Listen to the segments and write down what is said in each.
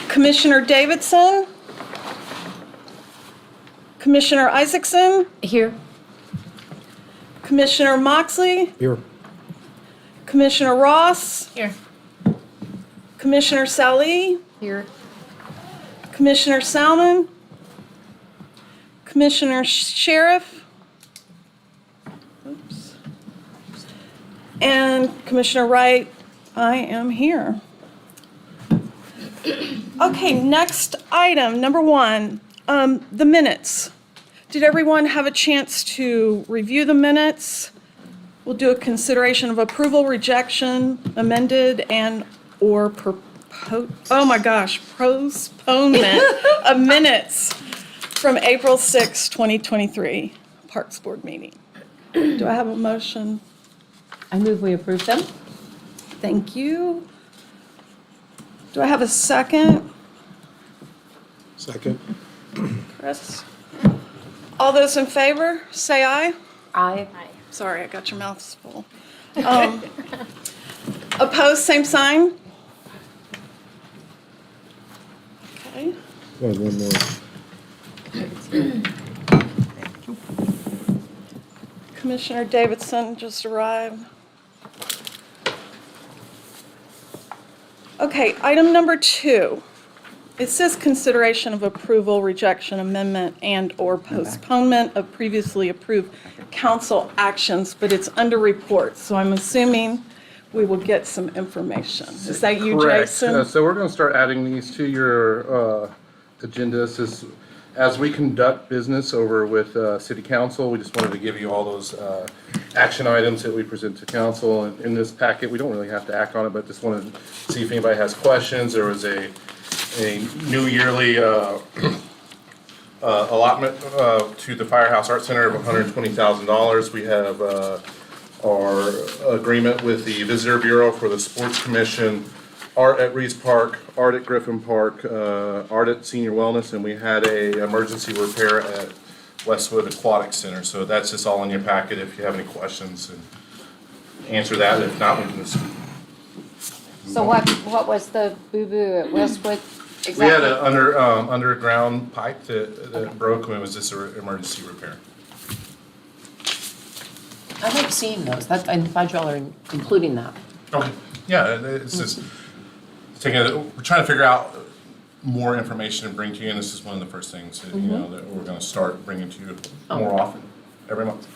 Commissioner Davidson? Commissioner Isaacson? Here. Commissioner Moxley? Here. Commissioner Ross? Here. Commissioner Sally? Here. Commissioner Salmon? Commissioner Sheriff? Oops. And Commissioner Wright, I am here. Okay, next item, number 1, the minutes. Did everyone have a chance to review the minutes? We'll do a consideration of approval, rejection, amended, and/or postponement of minutes from April 6, 2023, Parks Board meeting. Do I have a motion? I move we approve them. Thank you. Do I have a second? Second. Chris? All those in favor, say aye. Aye. Sorry, I got your mouths full. Opposed, same sign? Okay. One more. Commissioner Davidson just arrived. Okay, item number 2. It says consideration of approval, rejection, amendment, and/or postponement of previously approved council actions, but it's under reports, so I'm assuming we will get some information. Is that you, Correct. Jason? So we're going to start adding these to your agenda. As we conduct business over with City Council, we just wanted to give you all those action items that we present to council. And in this packet, we don't really have to act on it, but just wanted to see if anybody has questions. There was a new yearly allotment to the Firehouse Art Center of $120,000. We have our agreement with the Visitor Bureau for the Sports Commission, art at Reed's Park, art at Griffin Park, art at Senior Wellness, and we had a emergency repair at Westwood Aquatic Center. So that's just all in your packet if you have any questions, and answer that. If not, we can just. So what was the boo-boo at Westwood exactly? We had an underground pipe that broke, and it was just an emergency repair. I like seeing those. I'm glad y'all are including that. Okay. Yeah, it's just we're trying to figure out more information to bring to you, and this is one of the first things that, that we're going to start bringing to you more often, every month.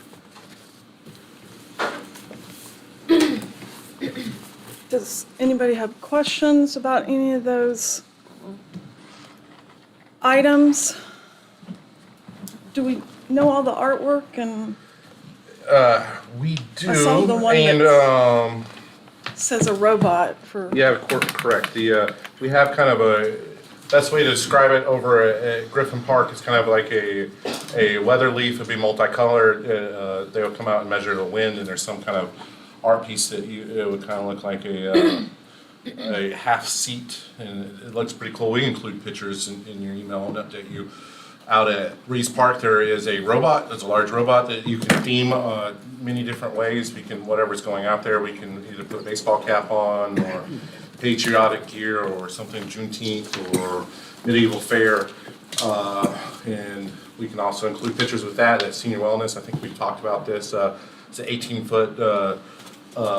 Does anybody have questions about any of those items? Do we know all the artwork and We do, I saw the one and says a robot for? yeah, correct. We have kind of a best way to describe it over at Griffin Park is kind of like a weather leaf. It'd be multicolored. They'll come out and measure the wind, and there's some kind of art piece that it would kind of look like a half seat, and it looks pretty cool. We include pictures in your email and update you. Out at Reed's Park, there is a robot. There's a large robot that you can theme many different ways. We can, whatever's going out there, we can either put a baseball cap on, or patriotic gear, or something Juneteenth, or medieval fair. And we can also include pictures with that at Senior Wellness. I think we talked about this. It's an 18-foot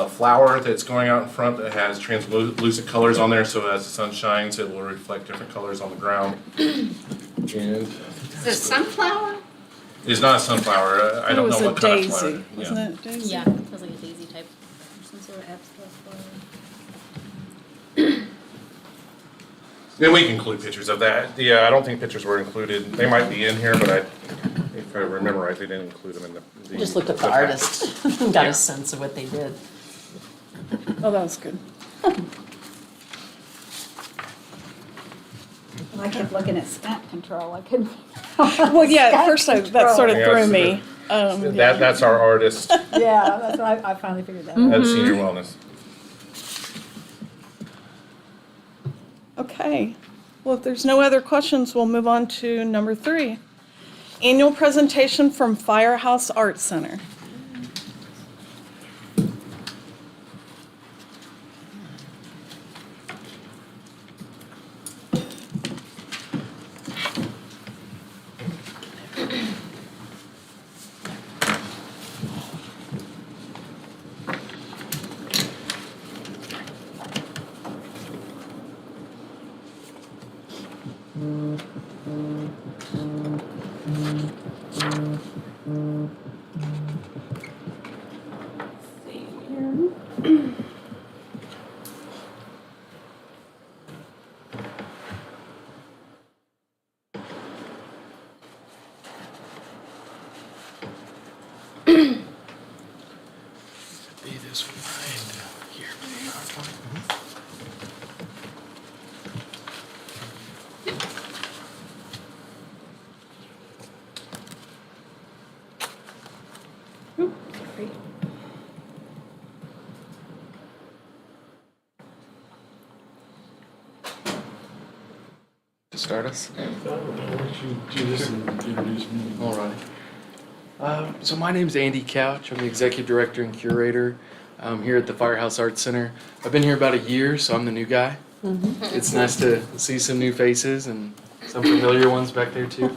flower that's going out in front that has translucent colors on there, so as the sun shines, it will reflect different colors on the ground. And Is it a sunflower? it's not a sunflower. I don't know what kind of flower. It was a daisy, wasn't it? Daisy? Yeah, it feels like a daisy type, some sort of abstract flower. And we can include pictures of that. Yeah, I don't think pictures were included. They might be in here, but if I remember right, they didn't include them in the. Just looked at the artist, got Yeah. a sense of what they did. Oh, that was good. I kept looking at stunt control, I couldn't. Well, yeah, at first that sort of Yeah, threw it's me. That's our artist at Yeah, that's what I finally figured that out. Senior Wellness. Okay. Well, if there's no other questions, we'll move on to number 3. Annual presentation from Firehouse Art Center. Be this behind here. Sorry. To start us? Why don't you do this and introduce me? All right. So my name's Andy Couch. I'm the executive director and curator here at the Firehouse Arts Center. I've been here about a year, so I'm the new guy. It's nice to see some new faces and some familiar ones back there too.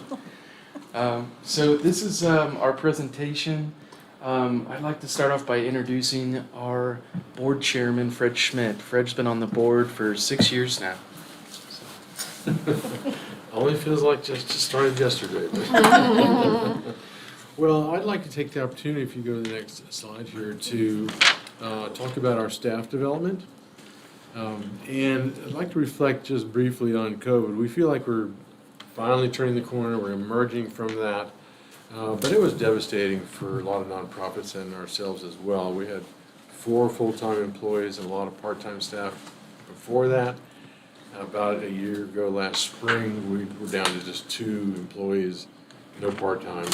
So this is our presentation. I'd like to start off by introducing our board chairman, Fred Schmidt. Fred's been on the board for 6 years now. Only feels like just started yesterday. but- Well, I'd like to take the opportunity, if you go to the next slide here, to talk about our staff development. And I'd like to reflect just briefly on COVID. We feel like we're finally turning the corner, we're emerging from that. But it was devastating for a lot of nonprofits and ourselves as well. We had 4 full-time employees and a lot of part-time staff before that. About a year ago, last spring, we were down to just 2 employees, no part-time.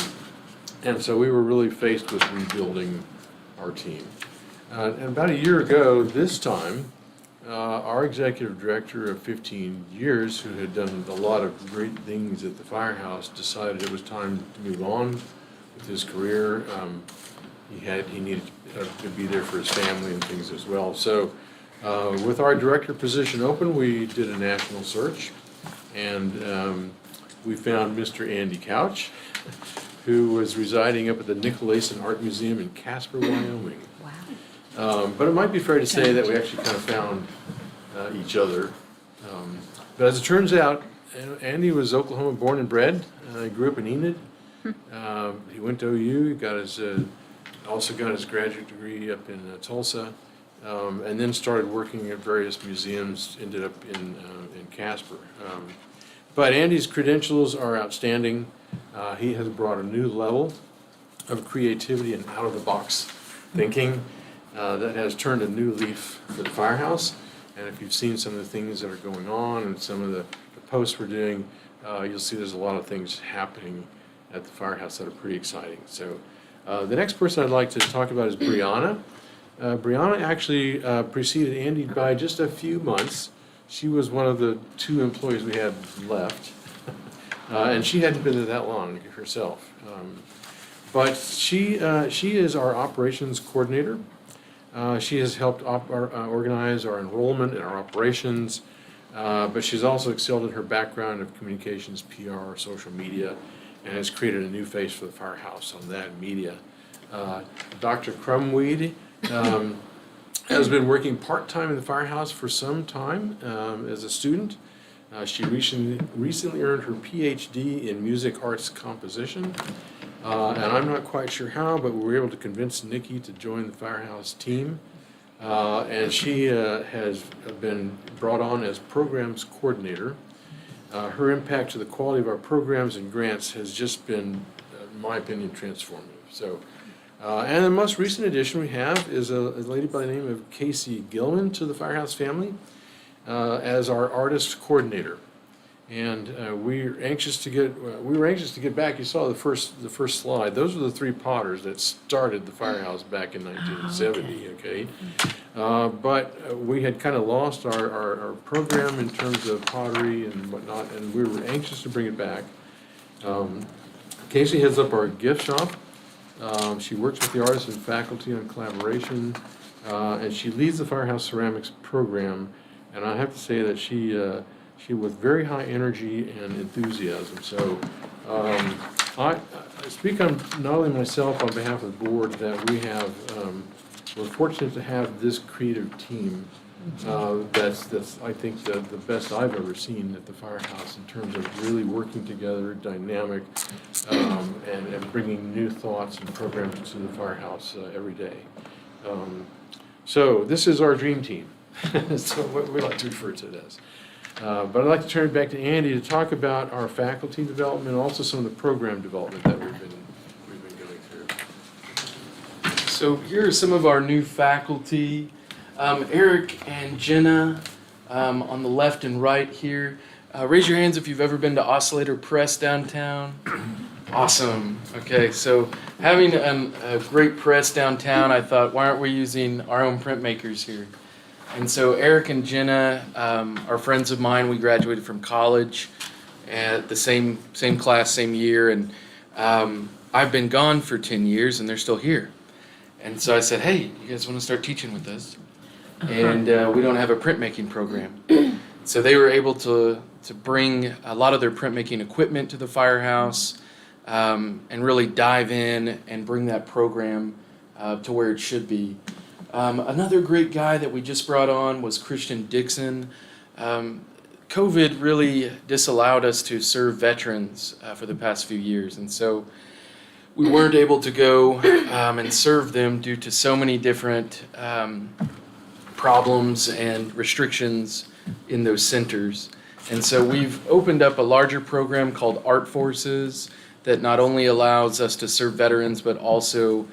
And so we were really faced with rebuilding our team. And about a year ago, this time, our executive director of 15 years, who had done a lot of great things at the firehouse, decided it was time to move on with his career. He needed to be there for his family and things as well. So with our director position open, we did a national search, and we found Mr. Andy Couch, who was residing up at the Nicolason Art Museum in Casper, Wyoming. Wow. But it might be fair to say that we actually kind of found each other. But as it turns out, Andy was Oklahoma born and bred. He grew up in Enid. He went to OU. He got his also got his graduate degree up in Tulsa, and then started working at various museums. Ended up in Casper. But Andy's credentials are outstanding. He has brought a new level of creativity and out-of-the-box thinking that has turned a new leaf for the firehouse. And if you've seen some of the things that are going on and some of the posts we're doing, you'll see there's a lot of things happening at the firehouse that are pretty exciting. So the next person I'd like to talk about is Brianna. Brianna actually preceded Andy by just a few months. She was one of the 2 employees we had left. And she hadn't been there that long herself. But she is our operations coordinator. She has helped organize our enrollment and our operations, but she's also excelled in her background of communications, PR, social media, and has created a new face for the firehouse on that media. Dr. Crumweed has been working part-time in the firehouse for some time as a student. She recently earned her PhD in music arts composition. And I'm not quite sure how, but we were able to convince Nikki to join the firehouse team. And she has been brought on as programs coordinator. Her impact to the quality of our programs and grants has just been, in my opinion, transformative. So, and the most recent addition we have is a lady by the name of Casey Gilman to the firehouse family as our artist coordinator. And we were anxious to get back. You saw the first slide. Those were the 3 potters that started the firehouse back in 1970. Okay, but we had kind of lost our program in terms of pottery and whatnot, and we were anxious to bring it back. Casey heads up our gift shop. She works with the artists and faculty on collaboration, and she leads the Firehouse Ceramics program. And I have to say that she with very high energy and enthusiasm. So I speak on not only myself on behalf of the board that we have. We're fortunate to have this creative team. That's I think the best I've ever seen at the firehouse in terms of really working together, dynamic, and bringing new thoughts and programs to the firehouse every day. So this is our dream team. So what we like to refer to it as. But I'd like to turn it back to Andy to talk about our faculty development and also some of the program development that we've been going through. So here are some of our new faculty. Eric and Jenna on the left and right here. Raise your hands if you've ever been to Oscillator Press downtown. Awesome. Okay, so having a great press downtown, I thought, why aren't we using our own printmakers here? And so Eric and Jenna are friends of mine. We graduated from college at the same class, same year, and I've been gone for 10 years, and they're still here. And so I said, hey, you guys want to start teaching with us? And we don't have a printmaking program. So they were able to bring a lot of their printmaking equipment to the firehouse and really dive in and bring that program to where it should be. Another great guy that we just brought on was Christian Dixon. COVID really disallowed us to serve veterans for the past few years, and so we weren't able to go and serve them due to so many different problems and restrictions in those centers. And so we've opened up a larger program called Art Forces that not only allows us to serve veterans, but also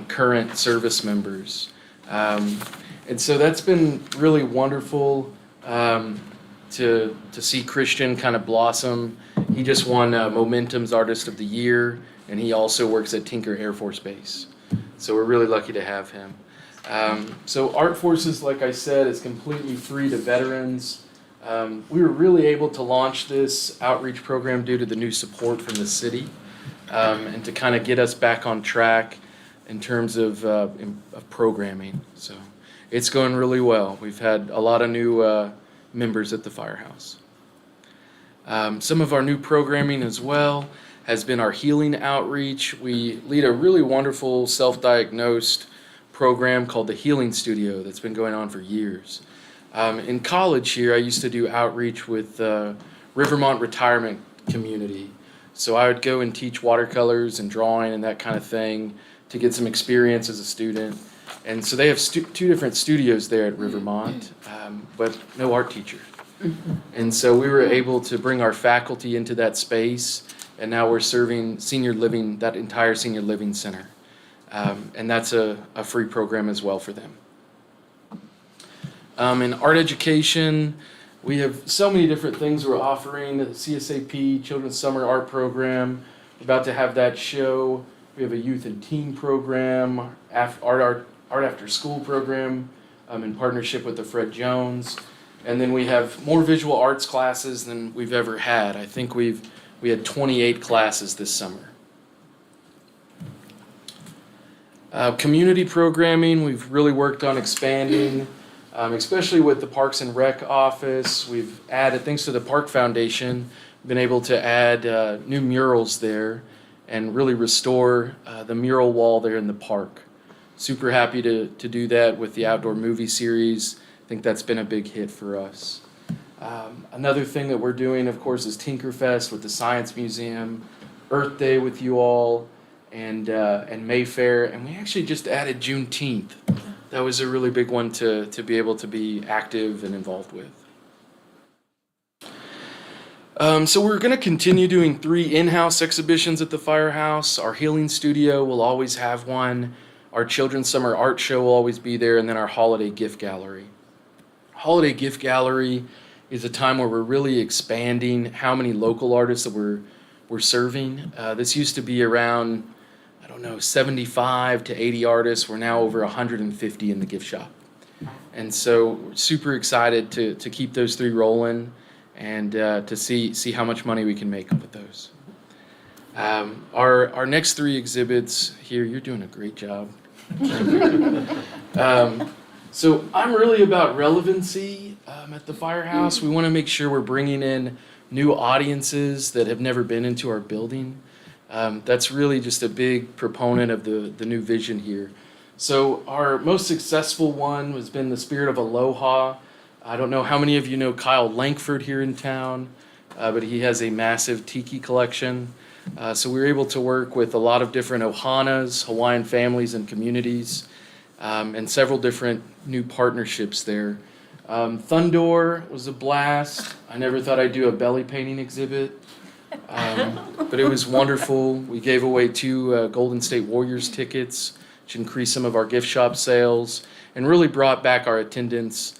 current service members. And so that's been really wonderful to see Christian kind of blossom. He just won Momentum's Artist of the Year, and he also works at Tinker Air Force Base. So we're really lucky to have him. So Art Forces, like I said, is completely free to veterans. We were really able to launch this outreach program due to the new support from the city and to kind of get us back on track in terms of programming. So it's going really well. We've had a lot of new members at the firehouse. Some of our new programming as well has been our healing outreach. We lead a really wonderful self-diagnosed program called the Healing Studio that's been going on for years. In college here, I used to do outreach with Rivermont Retirement Community. So I would go and teach watercolors and drawing and that kind of thing to get some experience as a student. And so they have two different studios there at Rivermont, but no art teacher. And so we were able to bring our faculty into that space, and now we're serving senior living, that entire senior living center. And that's a free program as well for them. In art education, we have so many different things we're offering. The CSAP, Children's Summer Art Program, about to have that show. We have a youth and teen program, art after school program in partnership with the Fred Jones. And then we have more visual arts classes than we've ever had. I think we had 28 classes this summer. Community programming, we've really worked on expanding, especially with the Parks and Rec office. We've added, thanks to the Park Foundation, been able to add new murals there and really restore the mural wall there in the park. Super happy to do that with the outdoor movie series. I think that's been a big hit for us. Another thing that we're doing, of course, is Tinkerfest with the Science Museum, Earth Day with you all, and Mayfair, and we actually just added Juneteenth. That was a really big one to be able to be active and involved with. So we're going to continue doing 3 in-house exhibitions at the Firehouse. Our Healing Studio will always have one. Our Children's Summer Art Show will always be there, and then our Holiday Gift Gallery. Holiday Gift Gallery is a time where we're really expanding how many local artists that we're serving. This used to be around, 75 to 80 artists. We're now over 150 in the gift shop. And so we're super excited to keep those 3 rolling and to see how much money we can make with those. Our next 3 exhibits here, you're doing a great job. So I'm really about relevancy at the Firehouse. We want to make sure we're bringing in new audiences that have never been into our building. That's really just a big proponent of the new vision here. So our most successful one has been the Spirit of Aloha. I don't know how many of you know Kyle Lankford here in town, but he has a massive tiki collection. So we were able to work with a lot of different Ohanas, Hawaiian families and communities, and several different new partnerships there. Thundor was a blast. I never thought I'd do a belly painting exhibit, but it was wonderful. We gave away 2 Golden State Warriors tickets, which increased some of our gift shop sales and really brought back our attendance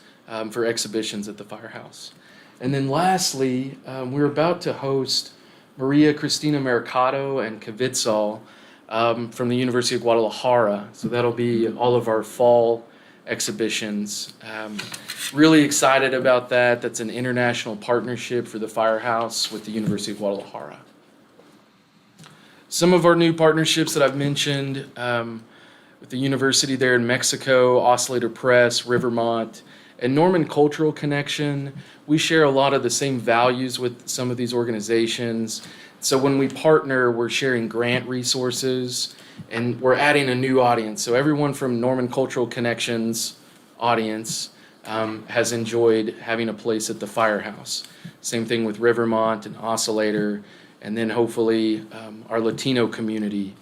for exhibitions at the Firehouse. And then lastly, we're about to host Maria Cristina Mercado and Kvitzal from the University of Guadalajara. So that'll be all of our fall exhibitions. Really excited about that. That's an international partnership for the Firehouse with the University of Guadalajara. Some of our new partnerships that I've mentioned with the university there in Mexico, Oscillator Press, Rivermont, and Norman Cultural Connection. We share a lot of the same values with some of these organizations. So when we partner, we're sharing grant resources and we're adding a new audience. So everyone from Norman Cultural Connections audience has enjoyed having a place at the Firehouse. Same thing with Rivermont and Oscillator, and then hopefully our Latino community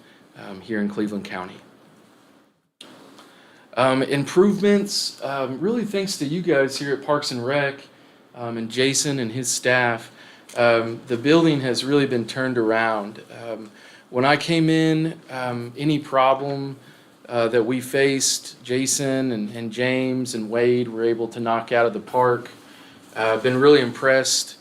here in Cleveland County. Improvements, really thanks to you guys here at Parks and Rec and Jason and his staff. The building has really been turned around. When I came in, any problem that we faced, Jason and James and Wade were able to knock out of the park. I've been really impressed.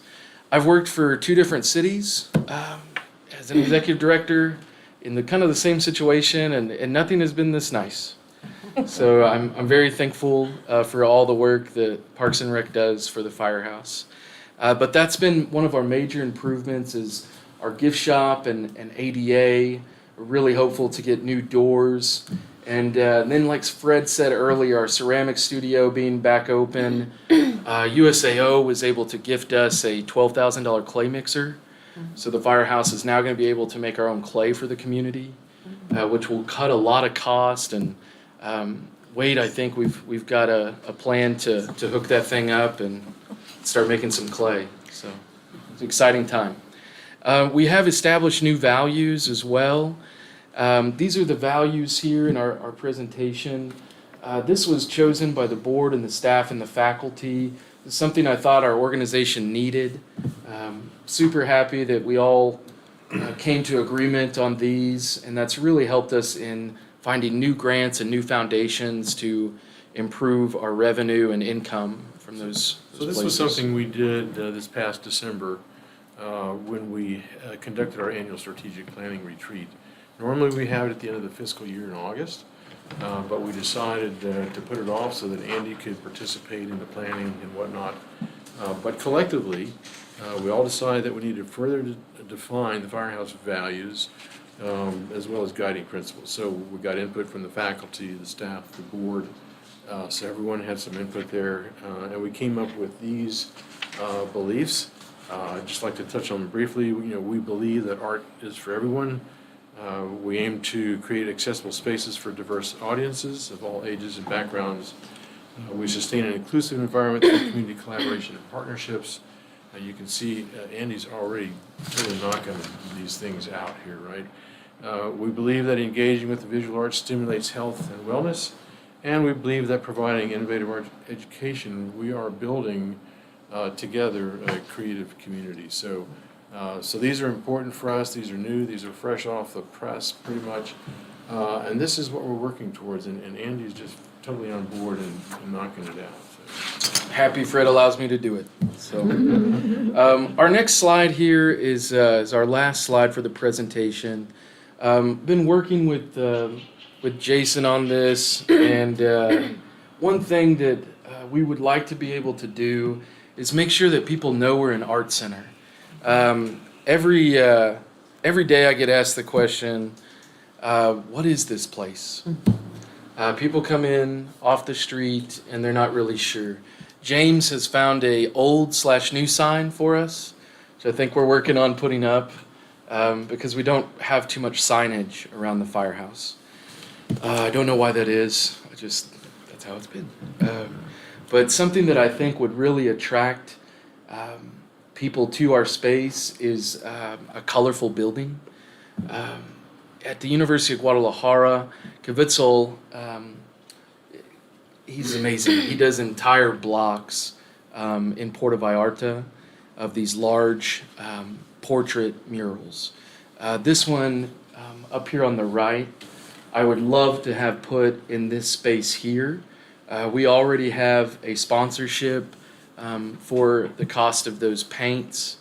I've worked for 2 different cities as an executive director in the kind of the same situation, and nothing has been this nice. So I'm very thankful for all the work that Parks and Rec does for the Firehouse. But that's been one of our major improvements is our gift shop and ADA. We're really hopeful to get new doors. And then like Fred said earlier, our ceramic studio being back open. USAO was able to gift us a $12,000 clay mixer. So the Firehouse is now going to be able to make our own clay for the community, which will cut a lot of cost. And Wade, I think we've got a plan to hook that thing up and start making some clay. So it's an exciting time. We have established new values as well. These are the values here in our presentation. This was chosen by the board and the staff and the faculty. It's something I thought our organization needed. Super happy that we all came to agreement on these, and that's really helped us in finding new grants and new foundations to improve our revenue and income from those So this places. was something we did this past December when we conducted our annual strategic planning retreat. Normally we have it at the end of the fiscal year in August, but we decided to put it off so that Andy could participate in the planning and whatnot. But collectively, we all decided that we needed to further define the Firehouse values as well as guiding principles. So we got input from the faculty, the staff, the board, so everyone had some input there, and we came up with these beliefs. I'd just like to touch on them briefly. We believe that art is for everyone. We aim to create accessible spaces for diverse audiences of all ages and backgrounds. We sustain an inclusive environment through community collaboration and partnerships. You can see Andy's already really knocking these things out here, right? We believe that engaging with the visual arts stimulates health and wellness, and we believe that providing innovative art education, we are building together a creative community. So these are important for us. These are new. These are fresh off the press, pretty much. And this is what we're working towards, and Andy's just totally on board and knocking it out. So. Happy Fred allows me to do it. So, our next slide here is our last slide for the presentation. Been working with Jason on this, and one thing that we would like to be able to do is make sure that people know we're an art center. Every day I get asked the question, what is this place? People come in off the street and they're not really sure. James has found a old/new sign for us, which I think we're working on putting up because we don't have too much signage around the Firehouse. I don't know why that is. That's how it's been. But something that I think would really attract people to our space is a colorful building. At the University of Guadalajara, Kvitzal he's amazing. He does entire blocks in Puerto Vallarta of these large portrait murals. This one up here on the right, I would love to have put in this space here. We already have a sponsorship for the cost of those paints.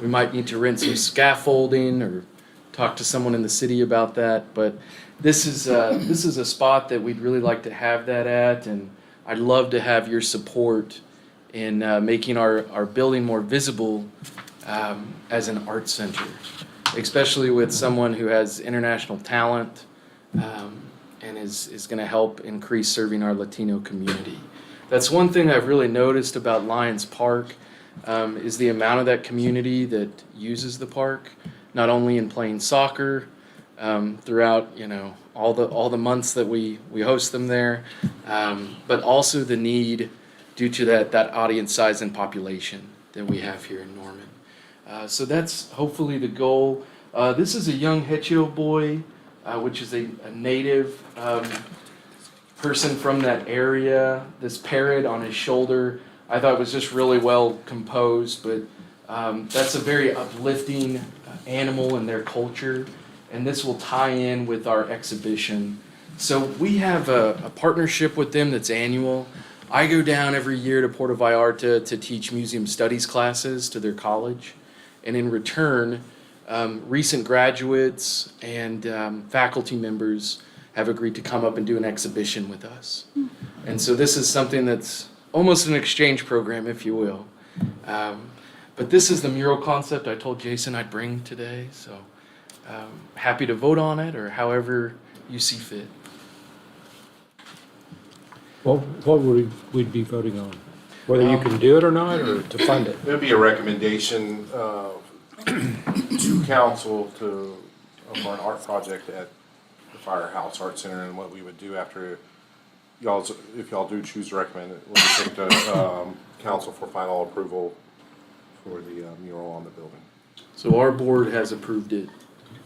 We might need to rent some scaffolding or talk to someone in the city about that, but this is a spot that we'd really like to have that at, and I'd love to have your support in making our building more visible as an art center, especially with someone who has international talent and is going to help increase serving our Latino community. That's one thing I've really noticed about Lions Park is the amount of that community that uses the park, not only in playing soccer throughout all the months that we host them there, but also the need due to that audience size and population that we have here in Norman. So that's hopefully the goal. This is a young Hechio boy, which is a native person from that area. This parrot on his shoulder, I thought was just really well composed, but that's a very uplifting animal in their culture, and this will tie in with our exhibition. So we have a partnership with them that's annual. I go down every year to Puerto Vallarta to teach museum studies classes to their college, and in return, recent graduates and faculty members have agreed to come up and do an exhibition with us. And so this is something that's almost an exchange program, if you will. But this is the mural concept I told Jason I'd bring today, so happy to vote on it or however you see fit. Well, what would we be voting on? Whether you can do it or not, or to fund it? It would be a recommendation to council for an art project at the Firehouse Art Center, and what we would do after if y'all do choose to recommend it, we'll take to council for final approval for the mural on the building. So our board has approved it,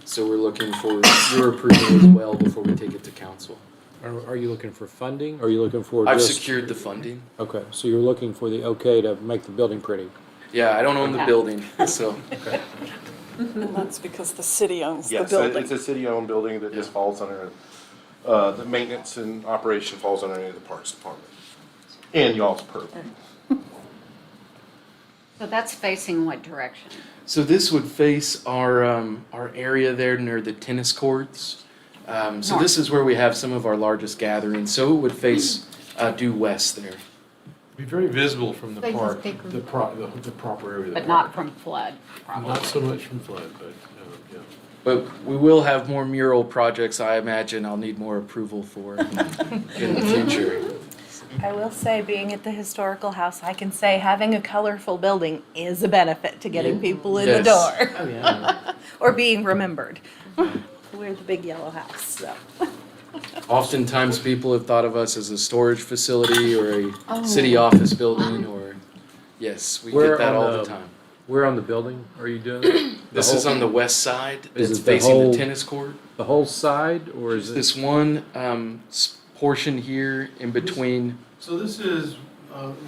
so we're looking for your approval as well before we take it to council. Are you looking for funding, or are you looking for I've just? secured the funding. Okay, so you're looking for the okay to make the building pretty? Yeah, I don't own the building, so. And that's because the city owns the Yes, building. it's a city-owned building that just falls under, the maintenance and operation falls under the Parks Department. And y'all's purview. So that's facing what direction? So this would face our area there near the tennis courts. So this is where we have some of our largest gatherings. So it would face due west there. Be very visible from the They just park, take- the proper area of the But park. not from flood, probably. Not so much from flood, but, yeah. But we will have more mural projects, I imagine I'll need more approval for in the future. I will say, being at the historical house, I can say having a colorful building is a benefit to getting people in the Yes. door. Oh, yeah. Or being remembered. We're the big yellow house, so. Oftentimes, people have thought of us as a storage facility or a city office building, or, yes, we Where get that on all the the- time. Where on the building are you doing it? This is on the west side, Is it's it the facing whole- the tennis court. The whole side, or is it? This one portion here in between, So this is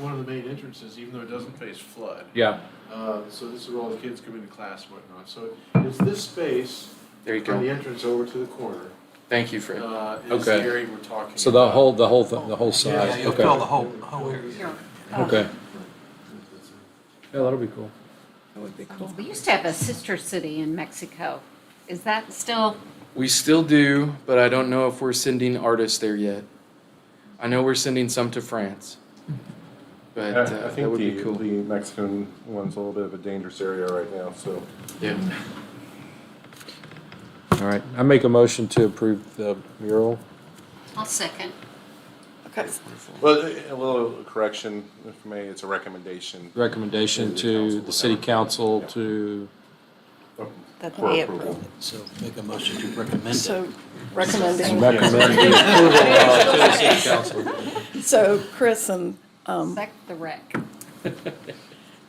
one of the main entrances, even though it doesn't face flood. Yeah, So this is where all the kids come into class and whatnot. So it's this space there you from the go. entrance over to the corner. Thank you, Fred. Is the Okay. area we're talking so the about. whole side, okay. Here. Okay. Yeah, that'll be cool. That would be cool. We used to have a sister city in Mexico. Is that still, We still do, but I don't know if we're sending artists there yet. I know we're sending some to France, but I that think would be the cool. Mexican one's a little bit of a dangerous area right now, so. Yeah. All right, I make a motion to approve the mural. I'll second. Okay, Well, a little correction, if I may, it's a recommendation Recommendation to the city council to, That for they approval. approve. So make a motion to recommend it. so recommending, recommend the approval to the city council. so Chris and, sec the rec?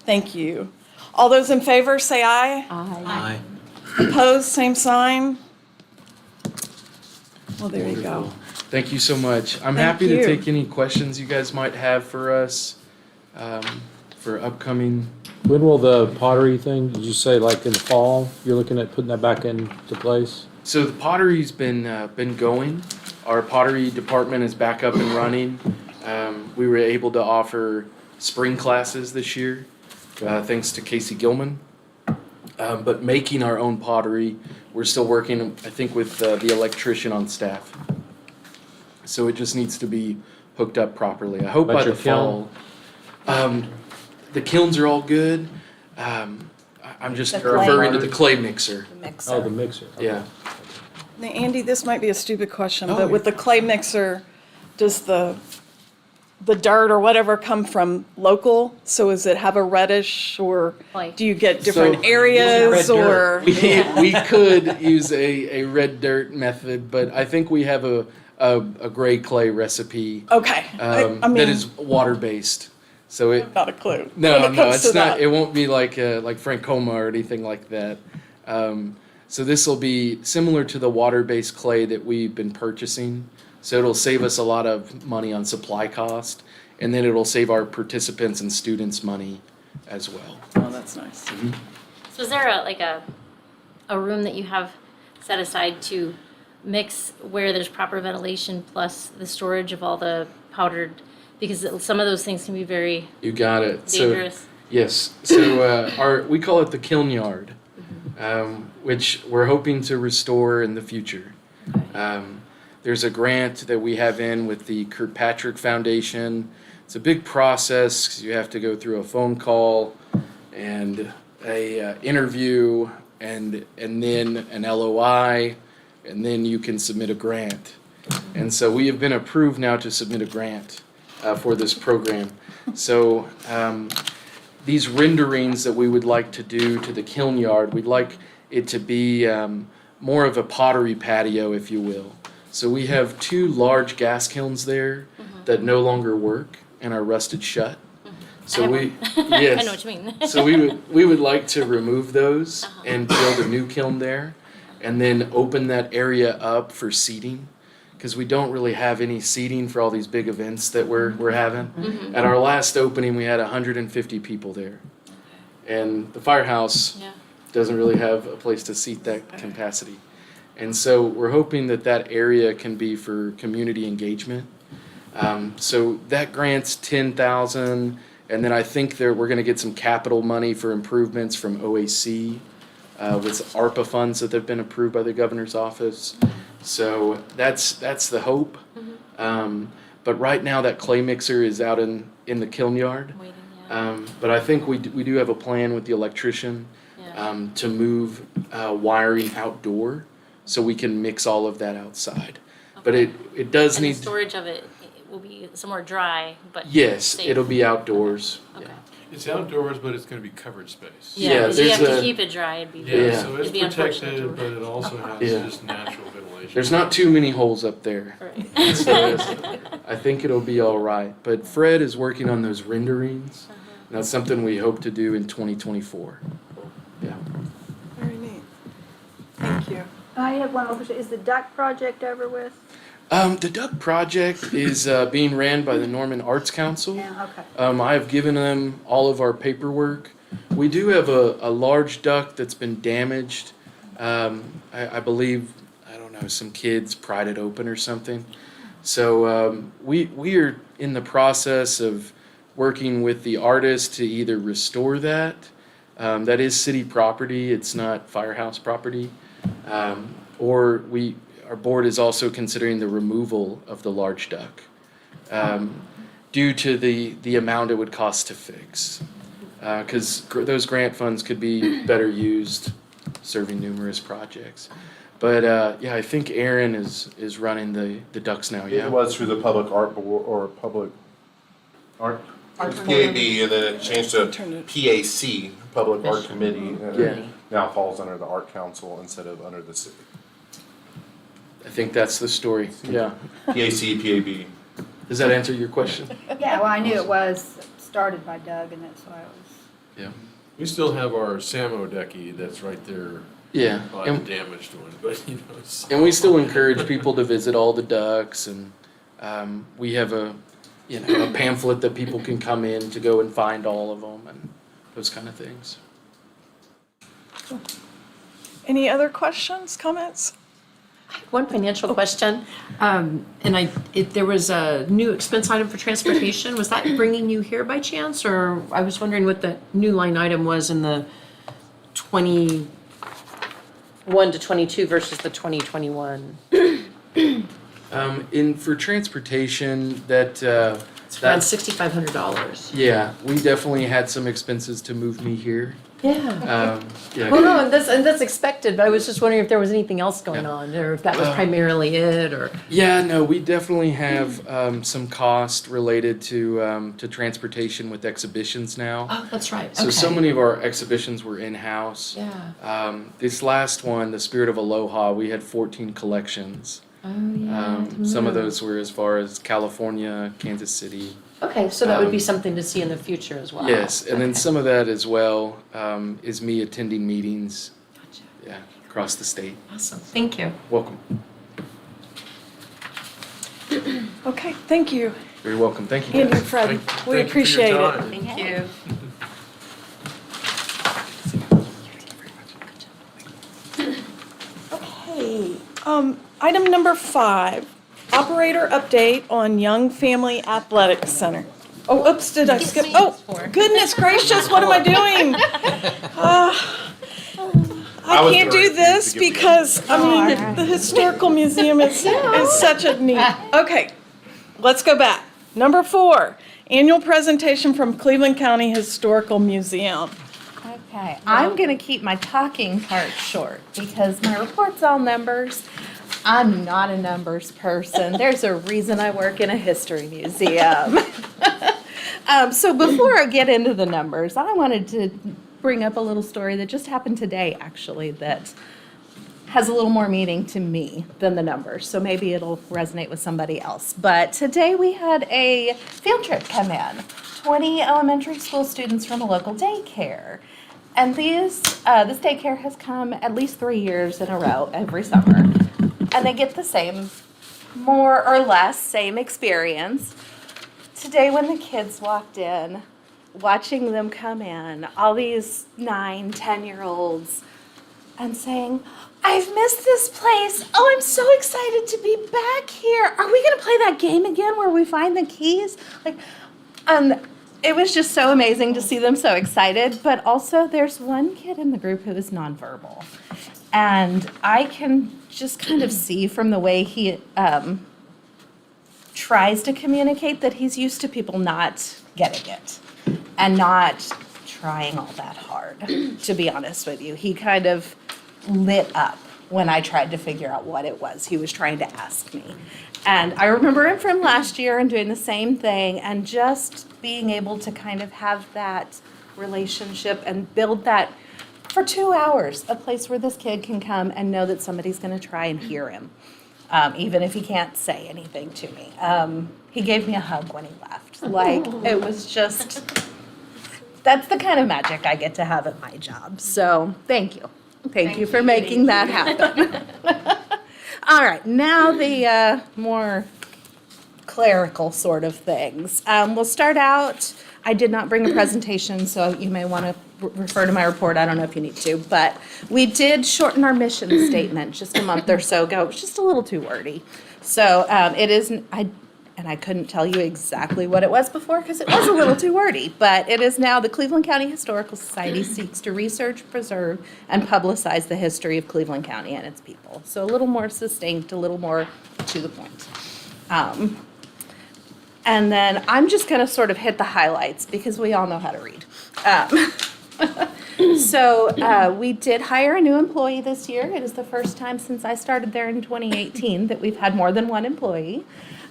thank you. All those in favor, say aye. Aye. Opposed, same sign. Well, there you go. Thank you so much. I'm Thank happy to you. take any questions you guys might have for us for upcoming. When will the pottery thing, did you say like in the fall, you're looking at putting that back into place? So the pottery's been going. Our pottery department is back up and running. We were able to offer spring classes this year, thanks to Casey Gilman. But making our own pottery, we're still working, I think, with the electrician on staff. So it just needs to be hooked up properly. I hope But by your the fall. The kilns are all good. I'm just The clay. referring to the clay mixer. The mixer. Oh, the mixer. Okay. Yeah. Now, Andy, this might be a stupid question, Oh, but with the clay mixer, does the dirt or whatever come from local? So does it have a reddish, or Like- do you get different So- areas, or? We could use a red dirt method, but I think we have a gray clay recipe Okay, I that mean, is water based. So it not a clue. no when it no comes it's to not. that. It won't be like Francoma or anything like that. So this will be similar to the water based clay that we've been purchasing. So it'll save us a lot of money on supply cost, and then it'll save our participants and students money as well. Oh, that's nice. So is there a room that you have set aside to mix where there's proper ventilation plus the storage of all the powdered, because some of those things can be very You got it. dangerous. Yes. So we call it the kiln yard, which we're hoping to restore in the future. There's a grant that we have in with the Kirkpatrick Foundation. It's a big process 'cause you have to go through a phone call and a interview and then an LOI, and then you can submit a grant. And so we have been approved now to submit a grant for this program. So these renderings that we would like to do to the kiln yard, we'd like it to be more of a pottery patio, if you will. So we have 2 large gas kilns there that no longer work and are rusted shut. So we, yes. I know what you mean. So we would like to remove those and build a new kiln there, and then open that area up for seating, because we don't really have any seating for all these big events that we're having. At our last opening, we had 150 people there, and the firehouse Yeah. doesn't really have a place to seat that capacity. And so we're hoping that that area can be for community engagement. So that grant's 10,000, and then I think we're gonna get some capital money for improvements from OAC, with ARPA funds that have been approved by the governor's office. So that's the hope. But right now that clay mixer is out in the kiln yard. Waiting, yeah. But I think we do have a plan with the electrician Yeah. to move wiring outdoor so we can mix all of that outside. But it does And the need, storage of it will be somewhere dry, but yes, safe. it'll be outdoors. Okay. Yeah. It's outdoors, but it's gonna be covered space. Yeah, 'cause you there's have to a- keep it dry. It'd be Yeah. So it's It'd be unfortunate protected, to- but it also has Yeah. just natural ventilation. There's not too many holes up there. Right. So I think it'll be all right. But Fred is working on those renderings. And that's something we hope to do in 2024. Yeah. Very neat. Thank you. I have one more question. Is the duck project over with? The Duck Project is being ran by the Norman Arts Council. Yeah, okay. I have given them all of our paperwork. We do have a large duck that's been damaged. I believe, I don't know, some kids pried it open or something. So we are in the process of working with the artist to either restore that. That is city property. It's not firehouse property. Or our board is also considering the removal of the large duck due to the amount it would cost to fix. Because those grant funds could be better used serving numerous projects. But yeah, I think Aaron is running the ducks now, yeah? It was through the public art board or public art, PAB, and then it changed to PAC, Public Art Committee, and Yeah. it now falls under the Art Council instead of under the city. I think that's the story, yeah. PAC, PAB. Does that answer your question? Yeah, well, I knew it was started by Doug, and that's why I was. Yeah. We still have our Samo Decky that's right there Yeah, Well, the damaged one, but you know, it's. and we still encourage people to visit all the ducks, and we have a pamphlet that people can come in to go and find all of them and those kind of things. Any other questions, comments? One financial question, there was a new expense item for transportation. Was that bringing you here by chance, or I was wondering what the new line item was in the 21 to 22 versus the 2021? For transportation, that It's around $6,500. yeah, we definitely had some expenses to move me here. Yeah. Yeah. Well, no, and that's expected, but I was just wondering if there was anything else going on, or if that was primarily it, or. Yeah, no, we definitely have some cost related to transportation with exhibitions now. Oh, that's right. So Okay. many of our exhibitions were in-house. Yeah. This last one, the Spirit of Aloha, we had 14 collections. Oh, yeah. Some of those were as far as California, Kansas City. Okay, so that would be something to see in the future as well. Yes, and then Okay. some of that as well is me attending meetings, Gotcha. yeah, across the state. Awesome. Thank you. Welcome. Okay, thank you, You're welcome. Thank you, Andy and guys. Fred. Thank We you for your appreciate it. time. Thank you. Okay, item number 5, operator update on Young Family Athletic Center. Oh, oops, did I skip? Oh, goodness gracious, what am I doing? I was can't do directing you this to give me- because, the Historical Museum is such a neat, okay, let's go back. Number 4, annual presentation from Cleveland County Historical Museum. Okay, I'm gonna keep my talking part short because my report's all numbers. I'm not a numbers person. There's a reason I work in a history museum. So before I get into the numbers, I wanted to bring up a little story that just happened today, actually, that has a little more meaning to me than the numbers. So maybe it'll resonate with somebody else. But today we had a field trip come in. 20 elementary school students from a local daycare. And this daycare has come at least 3 years in a row every summer. And they get the same, more or less, same experience. Today when the kids walked in, watching them come in, all these 9, 10-year-olds, and saying, I've missed this place. Oh, I'm so excited to be back here. Are we gonna play that game again where we find the keys? It was just so amazing to see them so excited, but also there's one kid in the group who is nonverbal. And I can just kind of see from the way he tries to communicate that he's used to people not getting it and not trying all that hard, to be honest with you. He kind of lit up when I tried to figure out what it was he was trying to ask me. And I remember him from last year and doing the same thing and just being able to kind of have that relationship and build that for 2 hours, a place where this kid can come and know that somebody's going to try and hear him, even if he can't say anything to me. He gave me a hug when he left. Like, it was just, that's the kind of magic I get to have at my job. So thank you. Thank you for making that happen. All right, now the more clerical sort of things. We'll start out, I did not bring a presentation, so you may want to refer to my report. I don't know if you need to, but we did shorten our mission statement just a month or so ago. It was just a little too wordy. So it is, I couldn't tell you exactly what it was before because it was a little too wordy, but it is now the Cleveland County Historical Society seeks to research, preserve, and publicize the history of Cleveland County and its people. So a little more succinct, a little more to the point. And then I'm just going to sort of hit the highlights because we all know how to read. So we did hire a new employee this year. It is the first time since I started there in 2018 that we've had more than one employee.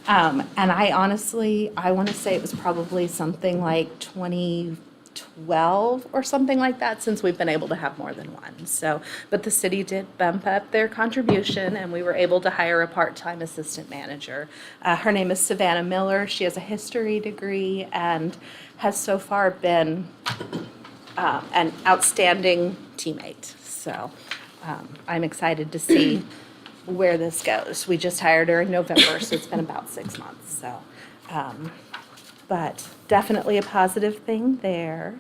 And I honestly, I want to say it was probably something like 2012 or something like that since we've been able to have more than one. So, but the city did bump up their contribution and we were able to hire a part-time assistant manager. Her name is Savannah Miller. She has a history degree and has so far been an outstanding teammate. So I'm excited to see where this goes. We just hired her in November, so it's been about 6 months, so. But definitely a positive thing there.